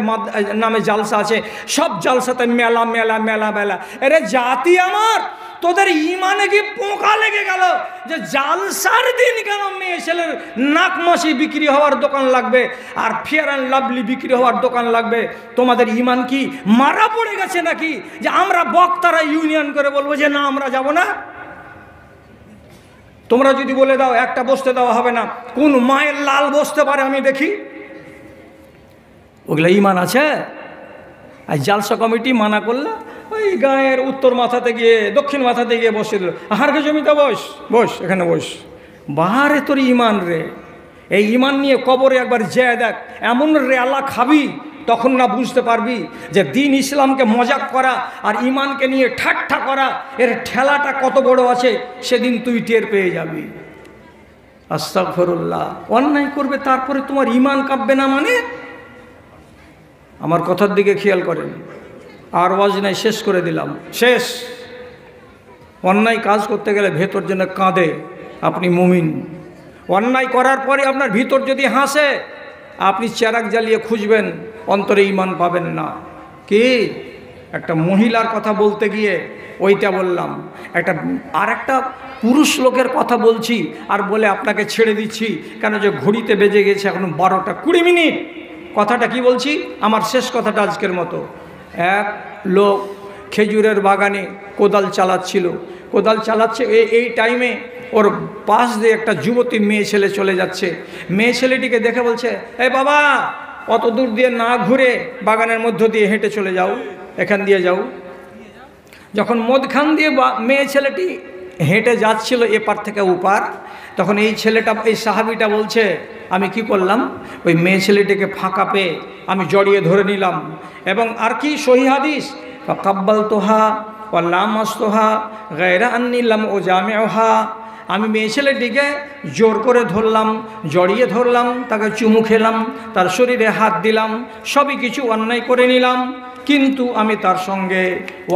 নামে জালসা আছে, সব জালসাতে মেলা মেলা মেলা মেলা। আরে জাতি আমার, তোদের ইমানে কি পোকা লেগে গেল যে জালসার দিন কেন মেয়ে ছেলের নাকমাসি বিক্রি হওয়ার দোকান লাগবে আর ফেয়ার অ্যান্ড লাভলি বিক্রি হওয়ার দোকান লাগবে? তোমাদের ইমান কি মারা পড়ে গেছে নাকি যে আমরা বক্তারা ইউনিয়ন করে বলবো যে না আমরা যাব না? তোমরা যদি বলে দাও একটা বসতে দেওয়া হবে না, কোন মায়ের লাল বসতে পারে আমি দেখি? ওগুলা ইমান আছে? আর জালসা কমিটি মানা করলে ওই গায়ের উত্তর মাথাতে গিয়ে দক্ষিণ মাথাতে গিয়ে বসে দিল, আহারকে জমিতে বস, বস এখানে বস। বাহারে তোর ইমান রে। এই ইমান নিয়ে কবরে একবার যেয়ে দেখ, এমন রেলা খাবি তখন না বুঝতে পারবি যে দিন ইসলামকে মজাক করা আর ইমানকে নিয়ে ঠাট্টা করা এর ঠেলাটা কত বড় আছে, সেদিন তুই টের পেয়ে যাবি। আস্তাগফিরুল্লাহ। অন্যায় করবে তারপরে তোমার ইমান কাঁপবে না মানে? আমার কথার দিকে খেয়াল করেন। আর ওয়াজ নাই, শেষ করে দিলাম, শেষ। অন্যায় কাজ করতে গেলে ভেতর যেন কাঁদে, আপনি মুমিন। অন্যায় করার পরে আপনার ভিতর যদি হাসে, আপনি চেরাগ জ্বালিয়ে খুঁজবেন, অন্তরে ইমান পাবেন না। কি একটা মহিলার কথা বলতে গিয়ে ওইটা বললাম, আর একটা পুরুষ লোকের কথা বলছি আর বলে আপনাকে ছেড়ে দিচ্ছি, কেন যে ঘড়িতে বেজে গেছে এখন 12টা 20 মিনিট। কথাটা কি বলছি, আমার শেষ কথাটা আজকের মতো। এক লোক খেজুরের বাগানে কোদাল চালাচ্ছিল, কোদাল চালাচ্ছে, এই টাইমে ওর পাশ দিয়ে একটা যুবতী মেয়ে ছেলে চলে যাচ্ছে। মেয়ে ছেলেটিকে দেখে বলছে, এই বাবা, অত দূর দিয়ে না ঘুরে বাগানের মধ্য দিয়ে হেঁটে চলে যাও, এখান দিয়ে যাও। যখন মধ্যখান দিয়ে মেয়ে ছেলেটি হেঁটে যাচ্ছিল এপার থেকে ওপার, তখন এই ছেলেটা, এই সাহাবিটা বলছে, আমি কি করলাম, ওই মেয়ে ছেলেটিকে ফাঁকা পেয়ে আমি জড়িয়ে ধরে নিলাম। এবং আর কি সহি হাদিস, ফাকাব্বালতুহা ওয়া লামাসতুহা গায়রা আন্নী লাম উজামিউহা। আমি মেয়ে ছেলেটিকে জোর করে ধরলাম, জড়িয়ে ধরলাম, তাকে চুমু খেলাম, তার শরীরে হাত দিলাম, সবই কিছু অন্যায় করে নিলাম, কিন্তু আমি তার সঙ্গে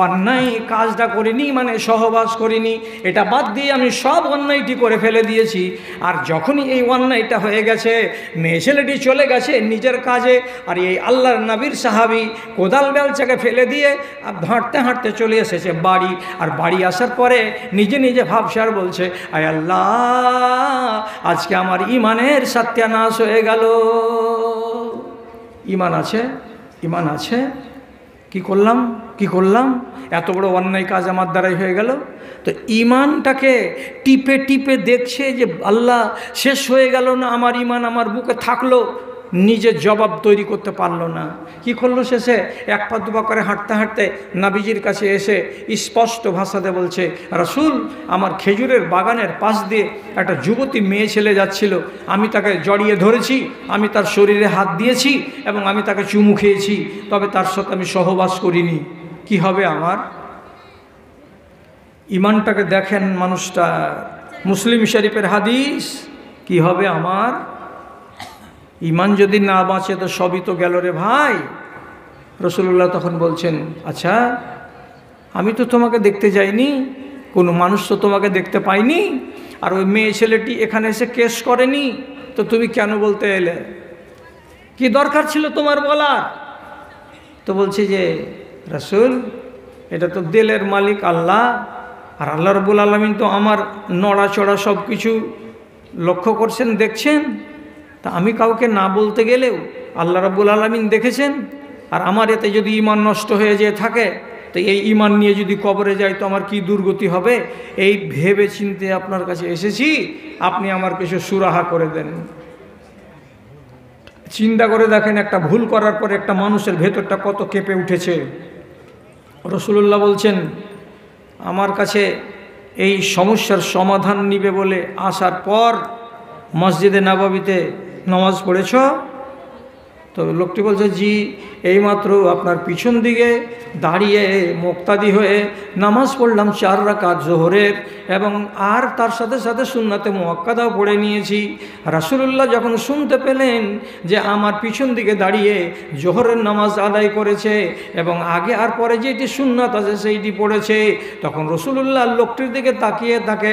অন্যায় কাজটা করিনি, মানে সহবাস করিনি। এটা বাদ দিয়ে আমি সব অন্যায়টি করে ফেলে দিয়েছি। আর যখনই এই অন্যায়টা হয়ে গেছে, মেয়ে ছেলেটি চলে গেছে নিজের কাজে, আর এই আল্লাহর নবীর সাহাবী কোদাল বেলচাকে ফেলে দিয়ে হাঁটতে হাঁটতে চলে এসেছে বাড়ি। আর বাড়ি আসার পরে নিজে নিজে ভাবছে আর বলছে, আয় আল্লাহ, আজকে আমার ইমানের সত্যানাশ হয়ে গেল। ইমান আছে, ইমান আছে, কি করলাম, কি করলাম, এত বড় অন্যায় কাজ আমার দ্বারাই হয়ে গেল। তো ইমানটাকে টিপে টিপে দেখছে যে আল্লাহ, শেষ হয়ে গেল না আমার ইমান, আমার বুকে থাকলো, নিজের জবাব তৈরি করতে পারলো না। কি করলো শেষে, এক পা দুপা করে হাঁটতে হাঁটতে নাবিজির কাছে এসে স্পষ্ট ভাষাতে বলছে, রাসূল, আমার খেজুরের বাগানের পাশ দিয়ে একটা যুবতী মেয়ে ছেলে যাচ্ছিল, আমি তাকে জড়িয়ে ধরেছি, আমি তার শরীরে হাত দিয়েছি এবং আমি তাকে চুমু খেয়েছি, তবে তার সাথে আমি সহবাস করিনি। কি হবে আমার? ইমানটাকে দেখেন মানুষটা। মুসলিম শরীফের হাদিস, কি হবে আমার? ইমান যদি না বাঁচে তো সবই তো গেল রে ভাই। রাসূলুল্লাহ তখন বলছেন, আচ্ছা, আমি তো তোমাকে দেখতে যাইনি, কোনো মানুষ তো তোমাকে দেখতে পাইনি, আর ওই মেয়ে ছেলেটি এখানে এসে কেস করেনি, তো তুমি কেন বলতে এলে? কি দরকার ছিল তোমার বলার? তো বলছি যে রাসূল, এটা তো দিলের মালিক আল্লাহ, আর আল্লাহ রাব্বুল আলামিন তো আমার নড়াচড়া সব কিছু লক্ষ্য করছেন, দেখছেন। তা আমি কাউকে না বলতে গেলেও আল্লাহ রাব্বুল আলামিন দেখেছেন। আর আমার এতে যদি ইমান নষ্ট হয়ে যেয়ে থাকে, তো এই ইমান নিয়ে যদি কবরে যাই তো আমার কি দুর্গতি হবে, এই ভেবে চিন্তে আপনার কাছে এসেছি, আপনি আমার কিছু সুরাহা করে দেন। চিন্তা করে দেখেন, একটা ভুল করার পরে একটা মানুষের ভেতরটা কত কেঁপে উঠেছে। রাসূলুল্লাহ বলছেন, আমার কাছে এই সমস্যার সমাধান নিবে বলে আসার পর মসজিদে নববীতে নামাজ পড়েছ? তো লোকটি বলছে, জি এইমাত্র আপনার পিছন দিকে দাঁড়িয়ে মুক্তাদি হয়ে নামাজ পড়লাম 4 রাকাত জোহরের, এবং আর তার সাথে সাথে সুন্নাতে মুআক্কাদাও পড়ে নিয়েছি। রাসূলুল্লাহ যখন শুনতে পেলেন যে আমার পিছন দিকে দাঁড়িয়ে জোহরের নামাজ আদায় করেছে এবং আগে আর পরে যেটি সুন্নাত আছে সেইটি পড়েছে, তখন রাসূলুল্লাহ লোকটির দিকে তাকিয়ে তাকে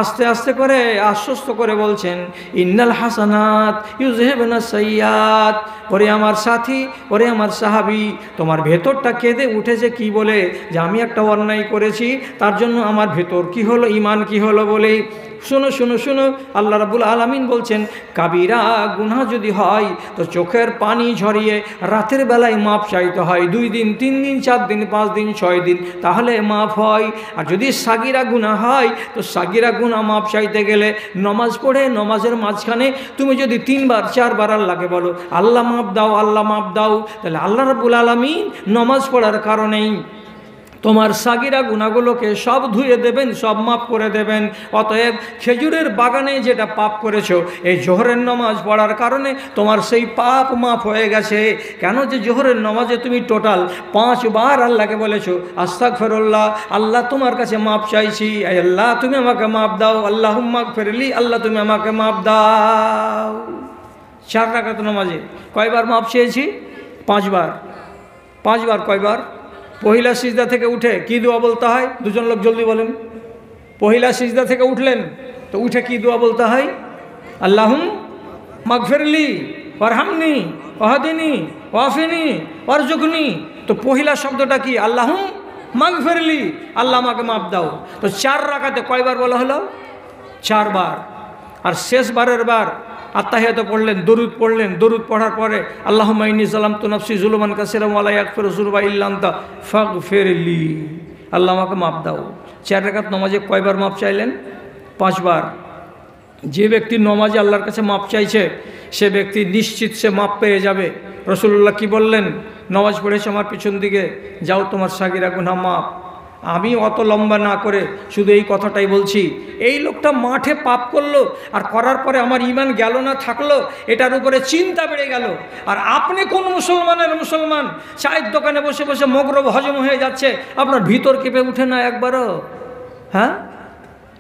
আস্তে আস্তে করে আশ্বস্ত করে বলছেন, ইন্নাল হাসানাত ইউযহিবুনা সাইয়্যাত। ওরে আমার সাথী, ওরে আমার সাহাবী, তোমার ভেতরটা কেঁদে উঠেছে কি বলে? যে আমি একটা অন্যায় করেছি, তার জন্য আমার ভেতর কি হলো, ঈমান কি হলো বলে। শুনো শুনো শুনো, আল্লাহ রাব্বুল আলামিন বলছেন, কাবিরা গুনাহ যদি হয় তো চোখের পানি ঝরিয়ে রাতের বেলায় মাপ চাইতে হয়। 2 দিন 3 দিন 4 দিন 5 দিন 6 দিন, তাহলে মাপ হয়। আর যদি সাগিরা গুনাহ হয় তো সাগিরা গুনাহ মাপ চাইতে গেলে নমাজ পড়ে নমাজের মাঝখানে তুমি যদি 3 বার 4 বার আল্লাহকে বলো, আল্লাহ মাপ দাও, আল্লাহ মাপ দাও, তাহলে আল্লাহ রাব্বুল আলামিন নমাজ পড়ার কারণেই তোমার সাগিরা গুনাহগুলোকে সব ধুয়ে দেবেন, সব মাফ করে দেবেন। অতএব খেজুরের বাগানে যেটা পাপ করেছো, এই জোহরের নামাজ পড়ার কারণে তোমার সেই পাপ মাফ হয়ে গেছে। কেন? যে জোহরের নামাজে তুমি টোটাল 5 বার আল্লাহকে বলেছো, আস্তাগফিরুল্লাহ, আল্লাহ তোমার কাছে মাপ চাইছি, আল্লাহ তুমি আমাকে মাপ দাও, আল্লাহুম্মা গফিরলি, আল্লাহ তুমি আমাকে মাপ দাও। 4 রাকাত নামাজে কয়বার মাপ চেয়েছি? 5 বার। 5 বার কয়বার? পহিলা সিজদা থেকে উঠে কি দোয়া বলতে হয়? 2 জন লোক জলদি বলেন। পহিলা সিজদা থেকে উঠলেন তো উঠে কি দোয়া বলতে হয়? আল্লাহুম্মা গফিরলি ওয়ারহামনি ওয়াহদিনি ওয়াফিনি ওয়ারজুকনি। তো পহিলা শব্দটা কি? আল্লাহুম্মা গফিরলি, আল্লাহ আমাকে মাফ দাও। তো 4 রাকাতে কয়বার বলা হলো? 4 বার। আর শেষ বারের বার আত্তাহিয়াতে পড়লেন, দরুদ পড়লেন, দরুদ পড়ার পরে আল্লাহুম্মা ইন্নী যালামতু নাফসি যুলমান কাসীরান ওয়া লা ইয়াগফিরু যুনুবা ইল্লা আনতা ফাগফিরলি, আল্লাহ আমাকে মাপ দাও। 4 রাকাত নামাজে কয়বার মাপ চাইলেন? 5 বার। যে ব্যক্তি নামাজে আল্লাহর কাছে মাপ চাইছে সে ব্যক্তি নিশ্চিত সে মাপ পেয়ে যাবে। রাসূলুল্লাহ কি বললেন? নামাজ পড়েছে আমার পিছন দিকে, যাও তোমার সাগিরা গুনাহ মাপ। আমি অত লম্বা না করে শুধু এই কথাটাই বলছি, এই লোকটা মাঠে পাপ করলো আর করার পরে আমার ঈমান গেল না থাকলো, এটার উপরে চিন্তা বেড়ে গেল। আর আপনি কোন মুসলমানের মুসলমান, চায়ের দোকানে বসে বসে মগরব হজম হয়ে যাচ্ছে, আপনার ভিতর কেঁপে উঠে না একবারও? হ্যাঁ,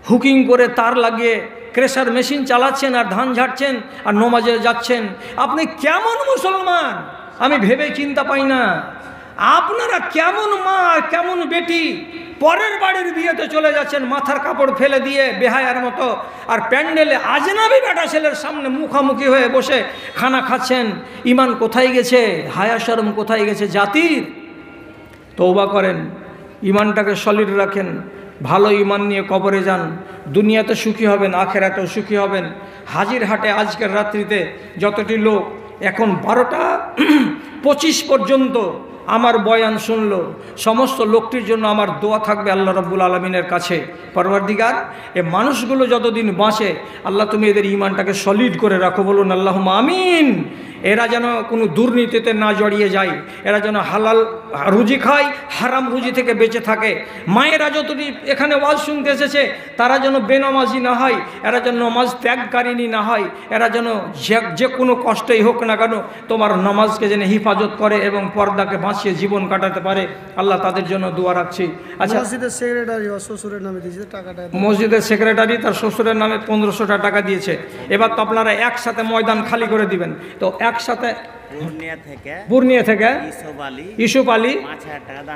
হুকিং করে তার লাগিয়ে ক্রেশার মেশিন চালাচ্ছেন আর ধান ঝাড়ছেন আর নমাজে যাচ্ছেন। আপনি কেমন মুসলমান আমি ভেবে চিন্তা পাই না। আপনারা কেমন মা, কেমন বেটি, পরের বাড়ির বিয়েতে চলে যাচ্ছেন মাথার কাপড় ফেলে দিয়ে বেহায়ার মতো, আর প্যান্ডেলে আজনাবি বেটা ছেলের সামনে মুখামুখি হয়ে বসে খানা খাচ্ছেন। ঈমান কোথায় গেছে? হায়া শরম কোথায় গেছে জাতির? তওবা করেন, ঈমানটাকে সলিড রাখেন, ভালো ঈমান নিয়ে কবরে যান। দুনিয়াতে সুখী হবেন, আখেরাতেও সুখী হবেন। হাজির হাটে আজকের রাত্রিতে যতটি লোক এখন 12টা 25 পর্যন্ত আমার বয়ান শুনলো, সমস্ত লোকটির জন্য আমার দোয়া থাকবে আল্লাহ রাব্বুল আলামিনের কাছে। পরওয়ারদিগার, এ মানুষগুলো যতদিন বাঁচে আল্লাহ তুমি এদের ঈমানটাকে সলিড করে রাখো, বলুন আল্লাহুম্মা আমিন। এরা যেন কোনো দুর্নীতিতে না জড়িয়ে যায়, এরা যেন হালাল রুজি খায়, হারাম রুজি থেকে বেঁচে থাকে। মায়েরা যতটি এখানে ওয়াজ শুনতে এসেছে তারা যেন বেনামাজি না হয়, এরা যেন নামাজ ত্যাগকারিনী না হয়, এরা যেন যে কোনো কষ্টই হোক না কেন তোমার নামাজকে যেন হিফাজত করে এবং পর্দাকে বাঁচিয়ে জীবন কাটাতে পারে। আল্লাহ তাদের জন্য দোয়া রাখছি। আচ্ছা, মসজিদের সেক্রেটারি ওর শ্বশুরের নামে দিয়েছে টাকাটা, মসজিদের সেক্রেটারি তার শ্বশুরের নামে 1500 টাকা দিয়েছে। এবার তো আপনারা একসাথে ময়দান খালি করে দিবেন। তো একসাথে পূর্ণিয়া থেকে ইসুফ আলী 5000 টাকা দান